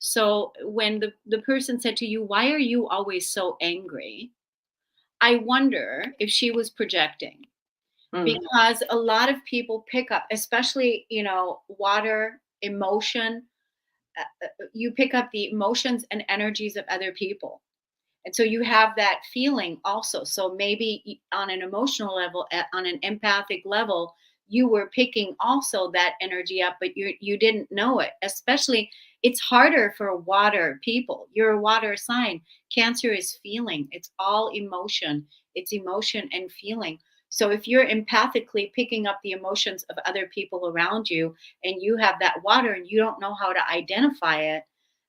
So when the person said to you, "Why are you always so angry?" I wonder if she was projecting. Because a lot of people pick up, especially, water, emotion, you pick up the emotions and energies of other people. And so you have that feeling also. So maybe on an emotional level, on an empathic level, you were picking also that energy up, but you didn't know it. Especially, it's harder for water people. You're a water sign. Cancer is feeling. It's all emotion. It's emotion and feeling. So if you're empathically picking up the emotions of other people around you, and you have that water and you don't know how to identify it,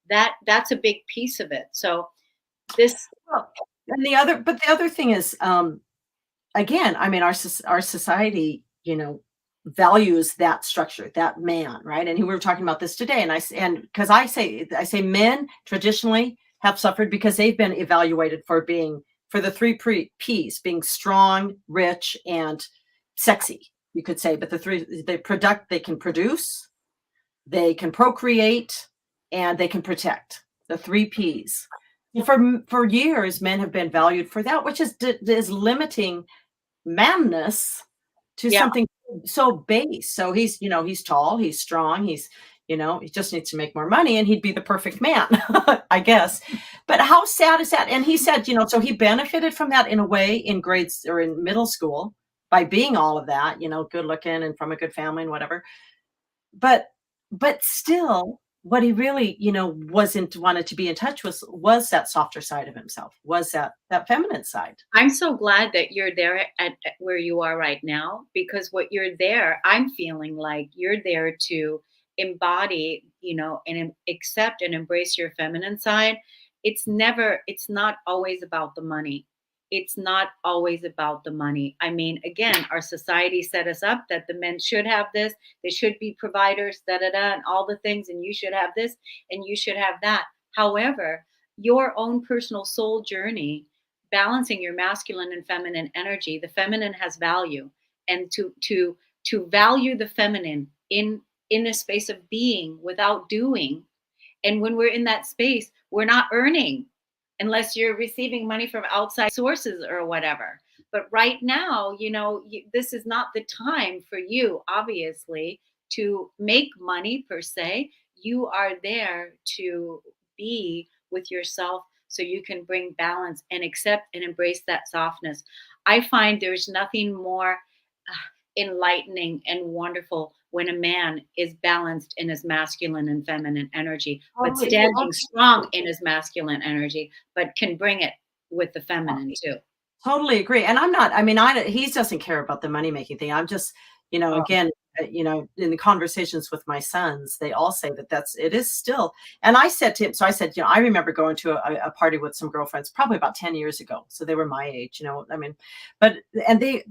that's a big piece of it. So and the other thing is, again, I mean, our society, values that structure, that man, right? And we were talking about this today, and because I say men traditionally have suffered because they've been evaluated for the three P's: being strong, rich, and sexy, you could say. But they can produce, they can procreate, and they can protect. The three P's. For years, men have been valued for that, which is limiting manness to something so base. So he's tall, he's strong, he just needs to make more money, and he'd be the perfect man, I guess. But how sad is that? And he said, so he benefited from that in a way in grades or in middle school by being all of that, good looking and from a good family and whatever. But still, what he really, wanted to be in touch with was that softer side of himself, was that feminine side. I'm so glad that you're there at where you are right now, because what you're there, I'm feeling like you're there to embody, and accept and embrace your feminine side. It's not always about the money. It's not always about the money. I mean, again, our society set us up that the men should have this, they should be providers, and all the things, and you should have this, and you should have that. However, your own personal soul journey balancing your masculine and feminine energy, the feminine has value, and to value the feminine in a space of being without doing. And when we're in that space, we're not earning unless you're receiving money from outside sources or whatever. But right now, this is not the time for you, obviously, to make money per se. You are there to be with yourself so you can bring balance and accept and embrace that softness. I find there's nothing more enlightening and wonderful when a man is balanced in his masculine and feminine energy, but standing strong in his masculine energy, but can bring it with the feminine too. Totally agree. And he doesn't care about the money making thing. I'm just, again, in the conversations with my sons, they all say it is still. And I said to him, I remember going to a party with some girlfriends probably about 10 years ago. So they were my age, the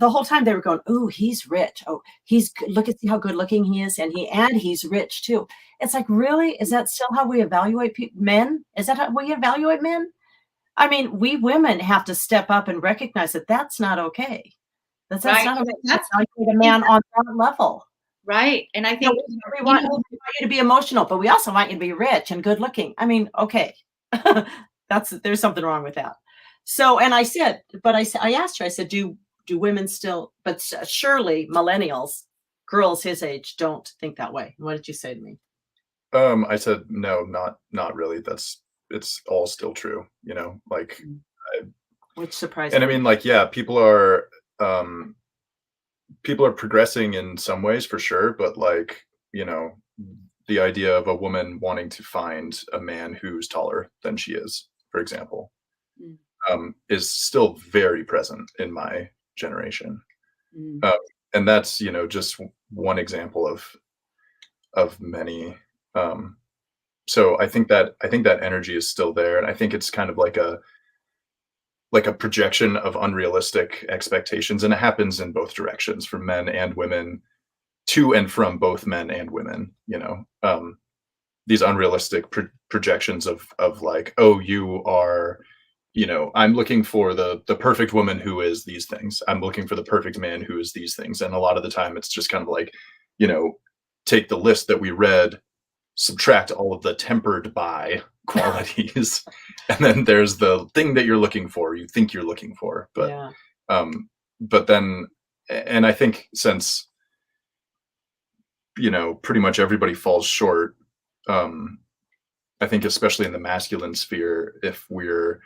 whole time they were going, "Oh, he's rich. Oh, look at how good looking he is. And he's rich too." It's like, really? Is that still how we evaluate men? Is that how we evaluate men? I mean, we women have to step up and recognize that that's not okay. That's not okay. That's not a man on that level. Right. And I think we want you to be emotional, but we also want you to be rich and good looking. I mean, okay. There's something wrong with that. So, and I asked her, I said, do women still, but surely millennials, girls his age, don't think that way. What did you say to me? I said, no, not really. It's all still true, which surprised me. And me. I mean, yeah, people are progressing in some ways for sure, but the idea of a woman wanting to find a man who's taller than she is, for example, is still very present in my generation. And that's, just one example of many. So I think that energy is still there, and I think it's kind of like a projection of unrealistic expectations, and it happens in both directions for men and women, to and from both men and women. These unrealistic projections of like, oh, you are, I'm looking for the perfect woman who is these things. I'm looking for the perfect man who is these things, and a lot of the time it's just kind of like, take the list that we read, subtract all of the tempered by qualities, and then there's the thing that you think you're looking for. But but then, and I think since pretty much everybody falls short, I think especially in the masculine sphere, if we're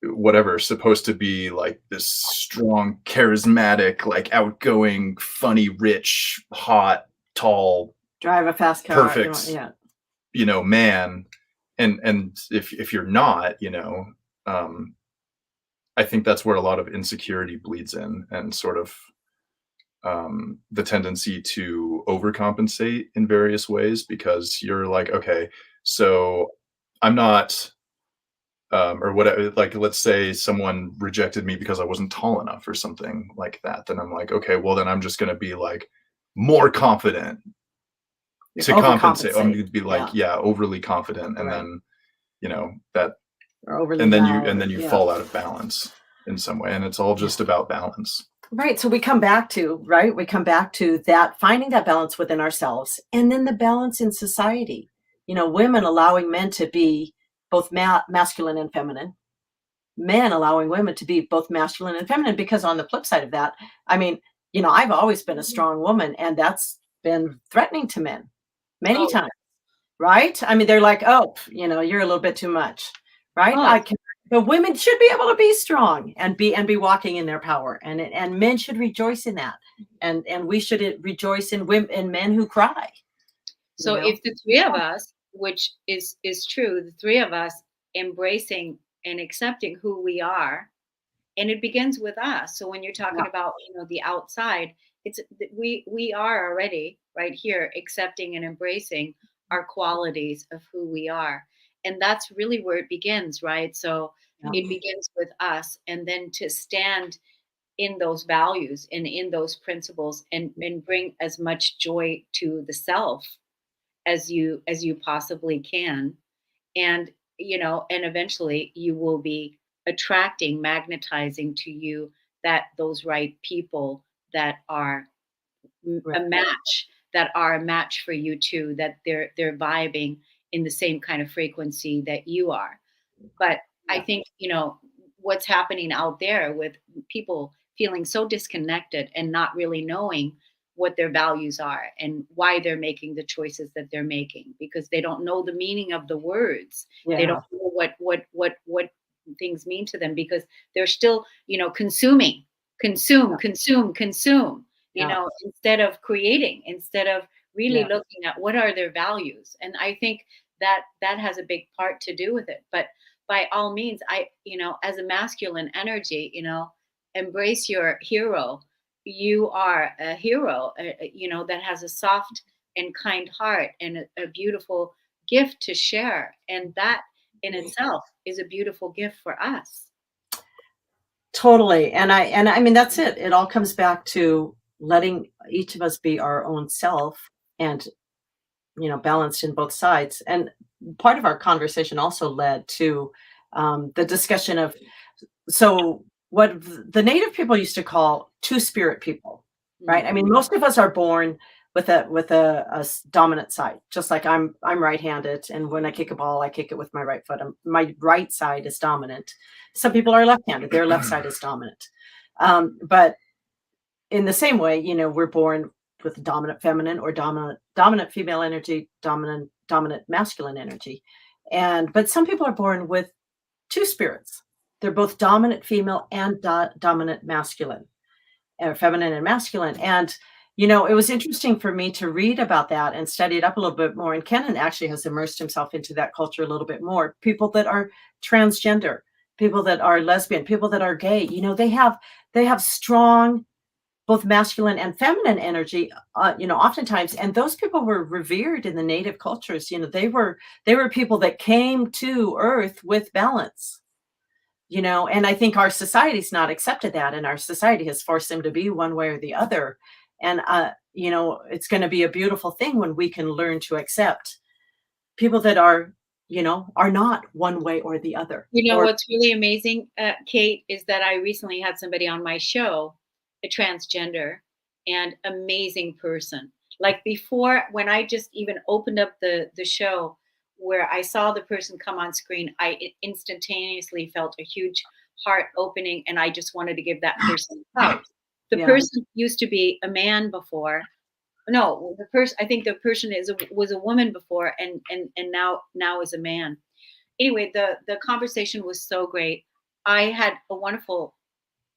whatever, supposed to be like this strong, charismatic, like outgoing, funny, rich, hot, tall, drive a fast car, perfect, man, and if you're not, I think that's where a lot of insecurity bleeds in, and sort of the tendency to overcompensate in various ways, because you're like, okay, so I'm not or whatever, like, let's say someone rejected me because I wasn't tall enough or something like that, then I'm like, okay, well then I'm just going to be like more confident to compensate. I'm going to be like, overly confident, and then that, and then you fall out of balance in some way, and it's all just about balance. Right. So we come back to that, finding that balance within ourselves, and then the balance in society. Women allowing men to be both masculine and feminine, men allowing women to be both masculine and feminine, because on the flip side of that, I mean, I've always been a strong woman, and that's been threatening to men many times, right? I mean, they're like, oh, you're a little bit too much, right? But women should be able to be strong and be walking in their power, and men should rejoice in that, and we should rejoice in women and men who cry. So if the three of us, which is true, the three of us embracing and accepting who we are, and it begins with us. So when you're talking about the outside, it's we are already right here accepting and embracing our qualities of who we are. And that's really where it begins, right? So it begins with us, and then to stand in those values and in those principles, and bring as much joy to the self as you possibly can. And and eventually you will be attracting, magnetizing to you those right people that are a match, that are a match for you too, that they're vibing in the same kind of frequency that you are. But I think, what's happening out there with people feeling so disconnected and not really knowing what their values are and why they're making the choices that they're making, because they don't know the meaning of the words. They don't know what things mean to them, because they're still, consume, instead of creating, instead of really looking at what are their values. And I think that has a big part to do with it. But by all means, as a masculine energy, embrace your hero. You are a hero, that has a soft and kind heart and a beautiful gift to share. And that in itself is a beautiful gift for us. Totally. And I mean, that's it. It all comes back to letting each of us be our own self and, balanced in both sides. And part of our conversation also led to the discussion of, so what the Native people used to call two-spirit people, right? I mean, most of us are born with a dominant side, just like I'm right-handed, and when I kick a ball, I kick it with my right foot. My right side is dominant. Some people are left-handed; their left side is dominant. But in the same way, we're born with dominant feminine or dominant female energy, dominant masculine energy, but some people are born with two spirits. They're both dominant female and dominant masculine, or feminine and masculine. And, it was interesting for me to read about that and study it up a little bit more. And Kennan actually has immersed himself into that culture a little bit more. People that are transgender, people that are lesbian, people that are gay, they have strong, both masculine and feminine energy, oftentimes. And those people were revered in the Native cultures. They were people that came to Earth with balance. And I think our society's not accepted that, and our society has forced them to be one way or the other. And it's going to be a beautiful thing when we can learn to accept people that are not one way or the other. What's really amazing, Kate, is that I recently had somebody on my show, a transgender and amazing person. Like before, when I just even opened up the show, where I saw the person come on screen, I instantaneously felt a huge heart opening, and I just wanted to give that person a hug. The person used to be a man before. No, I think the person was a woman before, and now is a man. Anyway, the conversation was so great. I had a wonderful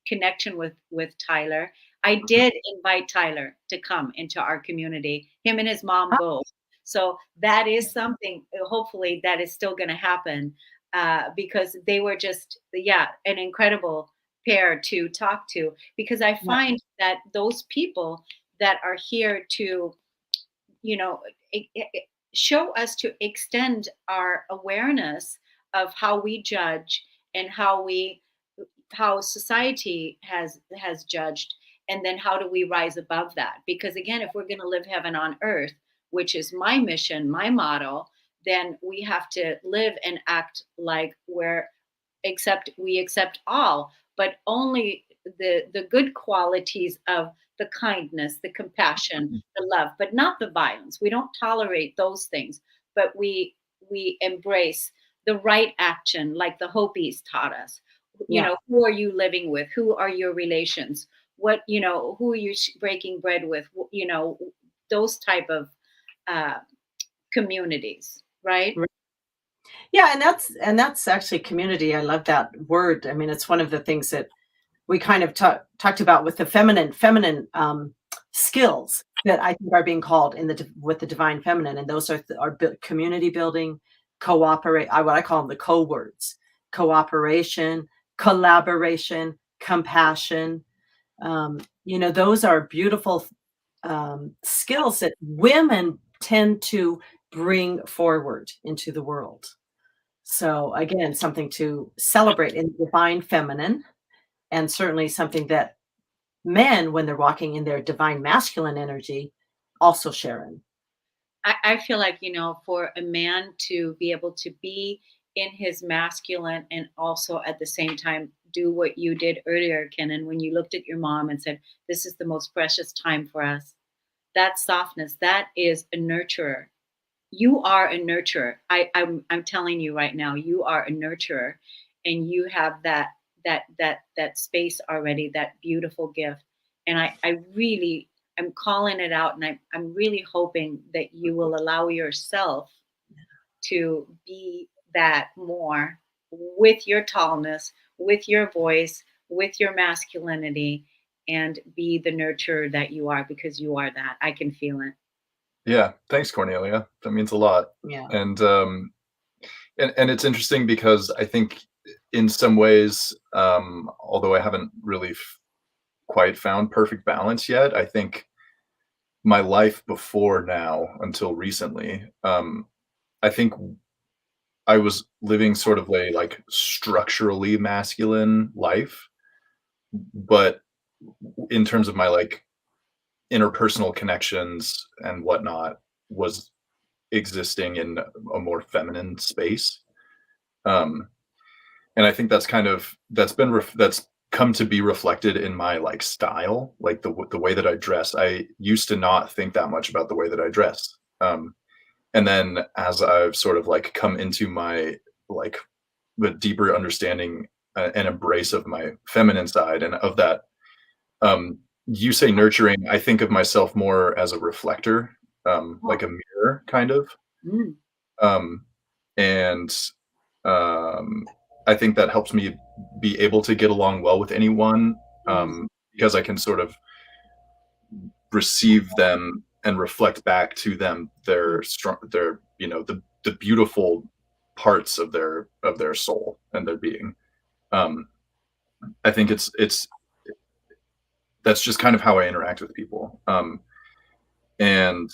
connection with Tyler. I did invite Tyler to come into our community. Him and his mom both. So that is something, hopefully, that is still going to happen, because they were just, an incredible pair to talk to, because I find that those people that are here to, show us to extend our awareness of how we judge and how society has judged, and then how do we rise above that? Because again, if we're going to live heaven on earth, which is my mission, my motto, then we have to live and act like we accept all, but only the good qualities of the kindness, the compassion, the love, but not the violence. We don't tolerate those things, but we embrace the right action, like the Hopis taught us. Who are you living with? Who are your relations? What, who are you breaking bread with? Those type of communities, right? Yeah, and that's actually community. I love that word. I mean, it's one of the things that we kind of talked about with the feminine skills that I think are being called with the divine feminine, and those are community building, cooperate. What I call them the co-words: cooperation, collaboration, compassion. Those are beautiful skills that women tend to bring forward into the world. So again, something to celebrate in the divine feminine, and certainly something that men, when they're walking in their divine masculine energy, also share in. I feel like, for a man to be able to be in his masculine, and also at the same time do what you did earlier, Kennan, when you looked at your mom and said, this is the most precious time for us. That softness, that is a nurturer. You are a nurturer. I'm telling you right now, you are a nurturer, and you have that space already, that beautiful gift. And I'm calling it out, and I'm really hoping that you will allow yourself to be that more with your tallness, with your voice, with your masculinity, and be the nurturer that you are, because you are that. I can feel it. Yeah. Thanks, Kornelia. That means a lot. Yeah. And it's interesting because I think in some ways, although I haven't really quite found perfect balance yet, I think my life before now until recently, I think I was living sort of a like structurally masculine life, but in terms of my like interpersonal connections and whatnot, was existing in a more feminine space. And I think that's kind of that's come to be reflected in my like style, like the way that I dress. I used to not think that much about the way that I dress. And then as I've sort of like come into my like the deeper understanding and embrace of my feminine side and of that, you say nurturing, I think of myself more as a reflector, like a mirror kind of. Mm. And I think that helps me be able to get along well with anyone, because I can sort of receive them and reflect back to them their you know, the beautiful parts of their soul and their being. I think it's that's just kind of how I interact with people. And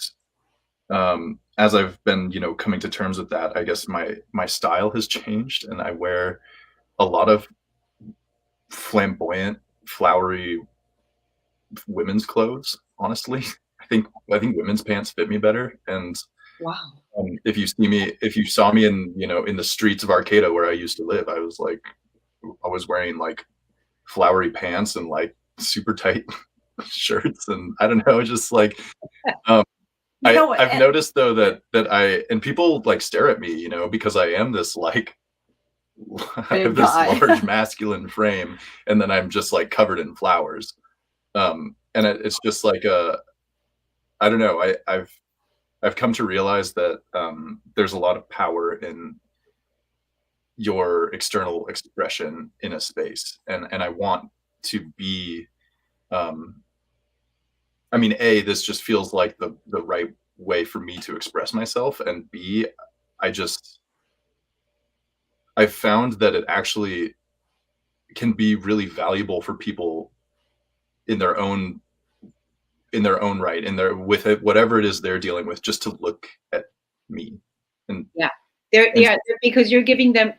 as I've been, you know, coming to terms with that, I guess my style has changed, and I wear a lot of flamboyant, flowery women's clothes. Honestly, I think women's pants fit me better. And Wow. if you saw me in, you know, in the streets of Arcata where I used to live, I was wearing like flowery pants and like super tight shirts, and I don't know, just like I've noticed though that people like stare at me, you know, because I am this like I have this large masculine frame, and then I'm just like covered in flowers. And it's just like I don't know. I've come to realize that there's a lot of power in your external expression in a space, and I want to be. I mean, A, this just feels like the right way for me to express myself, and B, I've found that it actually can be really valuable for people in their own right, in their with it, whatever it is they're dealing with, just to look at me. And because you're giving them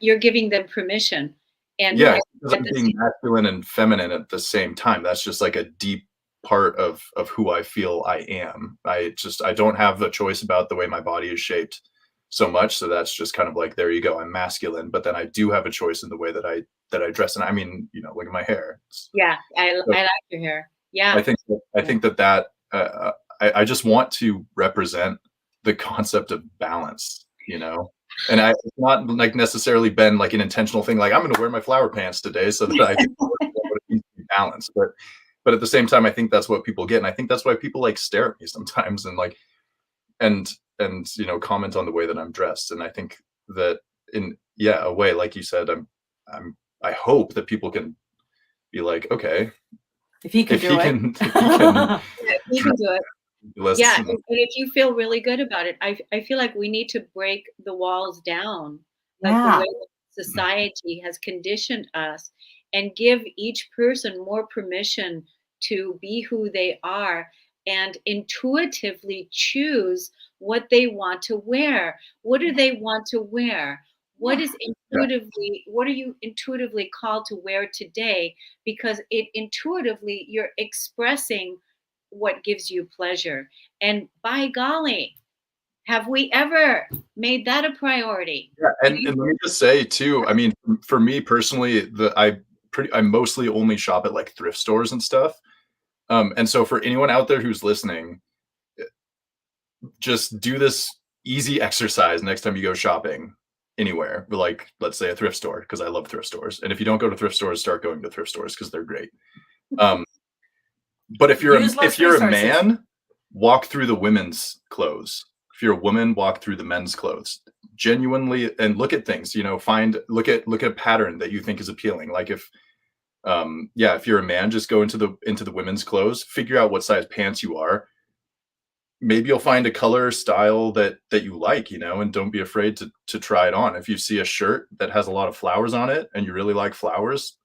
permission. And yeah, because I'm being masculine and feminine at the same time. That's just like a deep part of who I feel I am. I don't have a choice about the way my body is shaped so much. So that's just kind of like, there you go, I'm masculine, but then I do have a choice in the way that I dress. And I mean, you know, look at my hair. I like your hair. Yeah. I think that I just want to represent the concept of balance, you know. And it's not like necessarily been like an intentional thing, like I'm going to wear my flower pants today so that I can be balanced. But at the same time, I think that's what people get, and I think that's why people like stare at me sometimes and like and you know, comment on the way that I'm dressed. And I think that in a way, like you said, I hope that people can be like, okay, if he can do it, he can do it. Yeah, and if you feel really good about it, I feel like we need to break the walls down, like the way society has conditioned us, and give each person more permission to be who they are and intuitively choose what they want to wear. What do they want to wear? What are you intuitively called to wear today? Because intuitively you're expressing what gives you pleasure. And by golly, Have we ever made that a priority? Yeah, and let me just say too, I mean, for me personally, I mostly only shop at like thrift stores and stuff. And so for anyone out there who's listening, just do this easy exercise next time you go shopping anywhere, like let's say a thrift store, because I love thrift stores. And if you don't go to thrift stores, start going to thrift stores because they're great. But if you're a man, walk through the women's clothes. If you're a woman, walk through the men's clothes. Genuinely, and look at things. Look at a pattern that you think is appealing. Like if you're a man, just go into the women's clothes. Figure out what size pants you are. Maybe you'll find a color style that you like, and don't be afraid to try it on. If you see a shirt that has a lot of flowers on it and you really like flowers,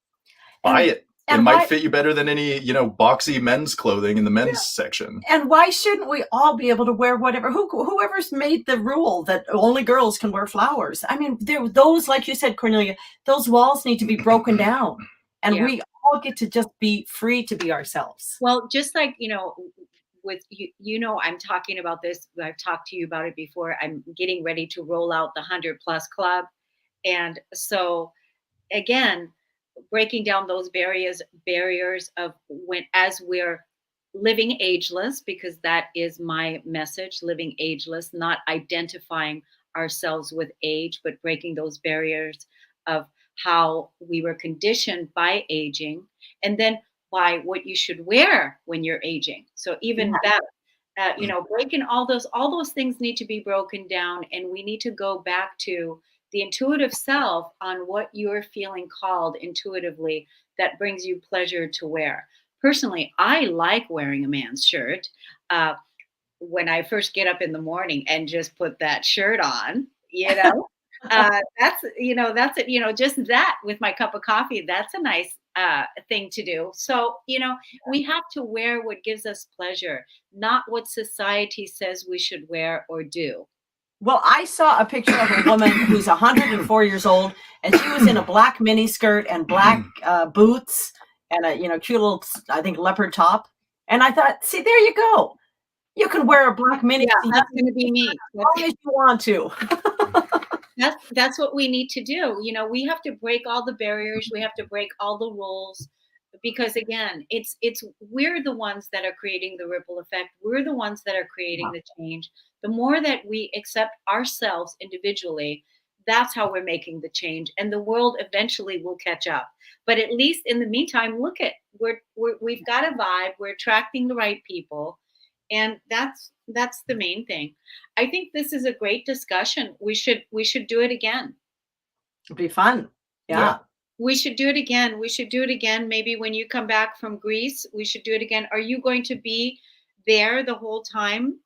buy it. It might fit you better than any, boxy men's clothing in the men's section. And why shouldn't we all be able to wear whatever? Whoever's made the rule that only girls can wear flowers? I mean, those, like you said, Kornelia, those walls need to be broken down, and we all get to just be free to be ourselves. Well, just like with you, I'm talking about this. I've talked to you about it before. I'm getting ready to roll out the 100+ club, and so again, breaking down those barriers of as we're living ageless, because that is my message, living ageless, not identifying ourselves with age, but breaking those barriers of how we were conditioned by aging, and then by what you should wear when you're aging. So even that, breaking all those things need to be broken down, and we need to go back to the intuitive self on what you're feeling called intuitively that brings you pleasure to wear. Personally, I like wearing a man's shirt. When I first get up in the morning and just put that shirt on, that's it, just that with my cup of coffee, that's a nice thing to do. So, we have to wear what gives us pleasure, not what society says we should wear or do. Well, I saw a picture of a woman who's 104 years old, and she was in a black mini skirt and black boots and a cute little, I think, leopard top. And I thought, see, there you go. You can wear a black mini. Yeah, that's going to be me. As long as you want to. That's what we need to do. We have to break all the barriers. We have to break all the rules, because again, we're the ones that are creating the ripple effect. We're the ones that are creating the change. The more that we accept ourselves individually, that's how we're making the change, and the world eventually will catch up. But at least in the meantime, look at we've got a vibe. We're attracting the right people, and that's the main thing. I think this is a great discussion. We should do it again. It'd be fun. Yeah. We should do it again. Maybe when you come back from Greece, we should do it again. Are you going to be there the whole time?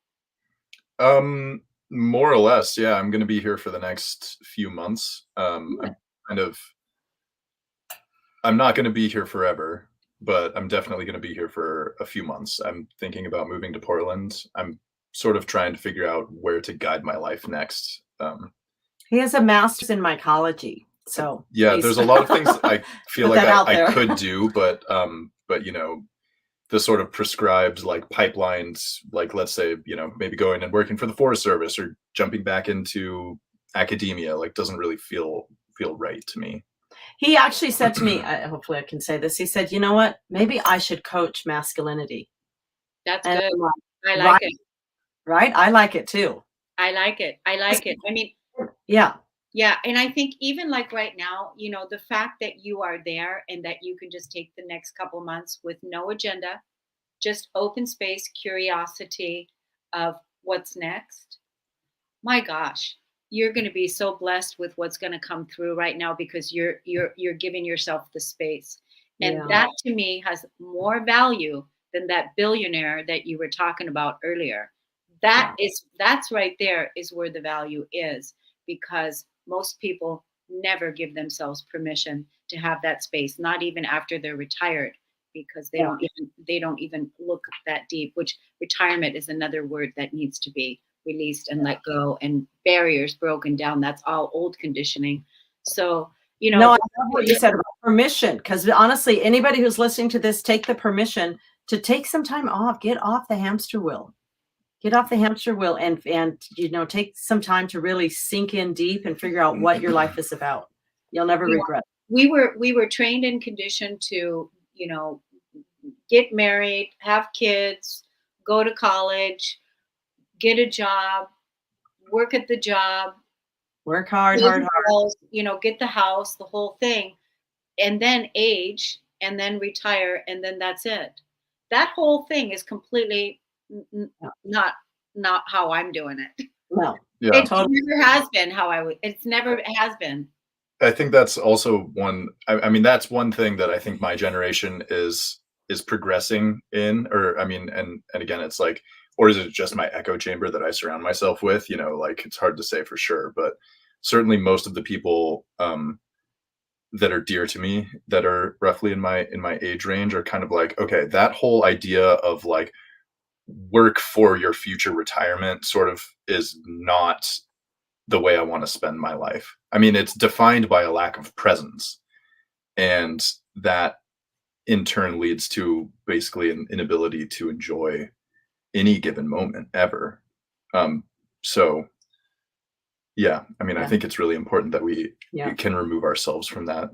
More or less, yeah. I'm going to be here for the next few months. I'm not going to be here forever, but I'm definitely going to be here for a few months. I'm thinking about moving to Portland. I'm sort of trying to figure out where to guide my life next. He has a master's in mycology, so there's a lot of things I feel like I could do, but the sort of prescribed like pipelines, like let's say, maybe going and working for the Forest Service or jumping back into academia, like doesn't really feel right to me. He actually said to me, hopefully I can say this. He said, you know what, maybe I should coach masculinity. That's good. I like it. Right? I like it too. I like it. I mean, yeah. And I think even like right now, the fact that you are there and that you can just take the next couple months with no agenda, just open space, curiosity of what's next. My gosh, you're going to be so blessed with what's going to come through right now, because you're giving yourself the space. And that to me has more value than that billionaire that you were talking about earlier. That's right there is where the value is, because most people never give themselves permission to have that space, not even after they're retired, because they don't even look that deep, which retirement is another word that needs to be released and let go, and barriers broken down. That's all old conditioning. So, No, I love what you said about permission, because honestly, anybody who's listening to this, take the permission to take some time off, get off the hamster wheel. Get off the hamster wheel and take some time to really sink in deep and figure out what your life is about. You'll never regret it. We were trained and conditioned to, get married, have kids, go to college, get a job, work at the job, work hard, get the house, the whole thing, and then age, and then retire, and then that's it. That whole thing is completely not how I'm doing it. No, yeah, it never has been how I would. It's never has been. I think that's also one. I mean, that's one thing that I think my generation is progressing in, and again, it's like, or is it just my echo chamber that I surround myself with? Like, it's hard to say for sure, but certainly most of the people that are dear to me that are roughly in my age range are kind of like, okay, that whole idea of like work for your future retirement sort of is not the way I want to spend my life. I mean, it's defined by a lack of presence, and that in turn leads to basically an inability to enjoy any given moment ever. So yeah, I mean, I think it's really important that we can remove ourselves from that.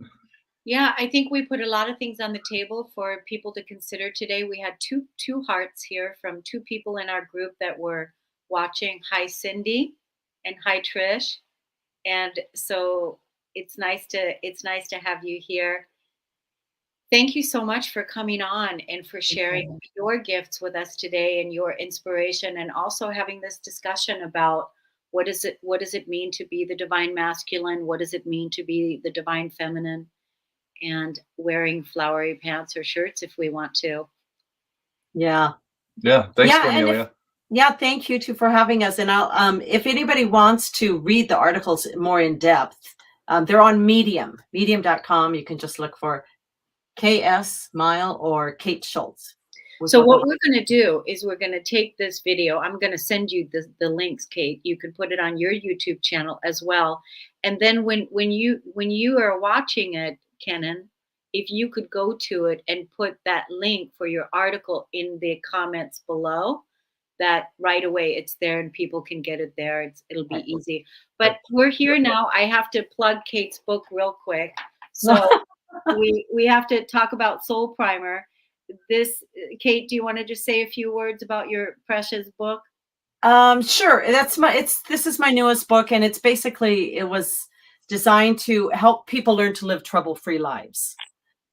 Yeah, I think we put a lot of things on the table for people to consider today. We had two hearts here from two people in our group that were watching. Hi, Cindy, and hi, Trish. And so it's nice to have you here. Thank you so much for coming on and for sharing your gifts with us today and your inspiration, and also having this discussion about what does it mean to be the divine masculine? What does it mean to be the divine feminine? And wearing flowery pants or shirts if we want to. Yeah. Thanks, Kornelia. Thank you too for having us. And I'll, if anybody wants to read the articles more in depth, they're on medium.com. You can just look for KS Mighell or Cate Shultz. So what we're going to do is we're going to take this video. I'm going to send you the links, Cate. You can put it on your YouTube channel as well. And then when you are watching it, Kennan, if you could go to it and put that link for your article in the comments below, that right away it's there and people can get it there. It'll be easy. But we're here now. I have to plug Cate's book real quick. So we have to talk about Soul Primer. Cate, do you want to just say a few words about your precious book? Sure. This is my newest book, and it was designed to help people learn to live trouble-free lives,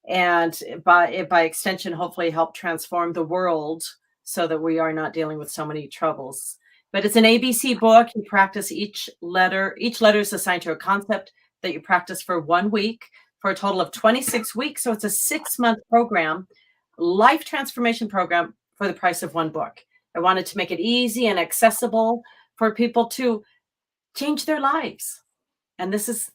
and by extension, hopefully help transform the world so that we are not dealing with so many troubles. But it's an ABC book. You practice each letter. Each letter is assigned to a concept that you practice for 1 week for a total of 26 weeks. So it's a 6-month program, life transformation program for the price of one book. I wanted to make it easy and accessible for people to change their lives. And this is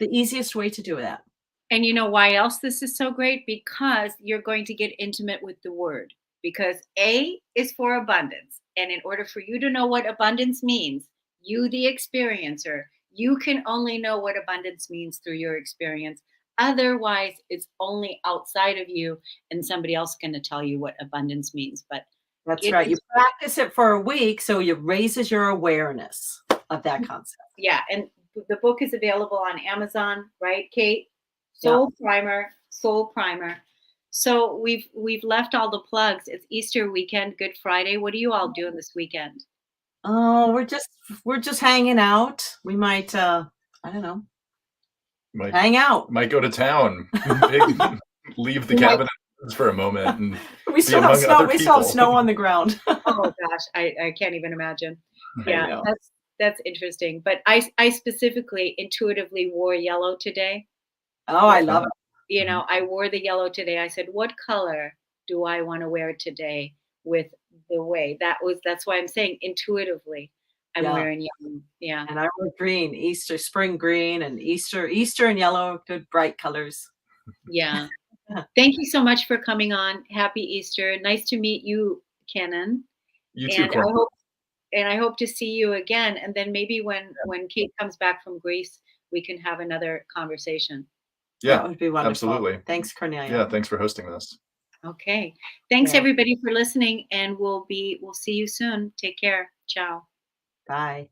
the easiest way to do that. And you know why else this is so great? Because you're going to get intimate with the word. Because A is for abundance. And in order for you to know what abundance means, you, the experiencer, you can only know what abundance means through your experience. Otherwise, it's only outside of you, and somebody else is going to tell you what abundance means. But that's right. You practice it for a week, so it raises your awareness of that concept. Yeah, and the book is available on Amazon, right, Cate? Soul Primer. So we've left all the plugs. It's Easter weekend, Good Friday. What are you all doing this weekend? Oh, we're just hanging out. We might I don't know. Hang out. Might go to town. Leave the cabin for a moment. And we still have snow. We still have snow on the ground. Oh gosh, I can't even imagine. Yeah, that's interesting. But I specifically intuitively wore yellow today. Oh, I love it. You know, I wore the yellow today. I said, what color do I want to wear today with the way? That's why I'm saying intuitively I'm wearing yellow. Yeah. And I wore green, Easter, spring green, and Easter and yellow, good bright colors. Yeah. Thank you so much for coming on. Happy Easter. Nice to meet you, Kennan. You too, I hope to see you again. And then maybe when Cate comes back from Greece, we can have another conversation. Yeah, that would be wonderful. Absolutely. Thanks, Kornelia. Yeah, thanks for hosting this. Okay. Thanks Yeah. everybody for listening, and we'll see you soon. Take care. Ciao. Bye.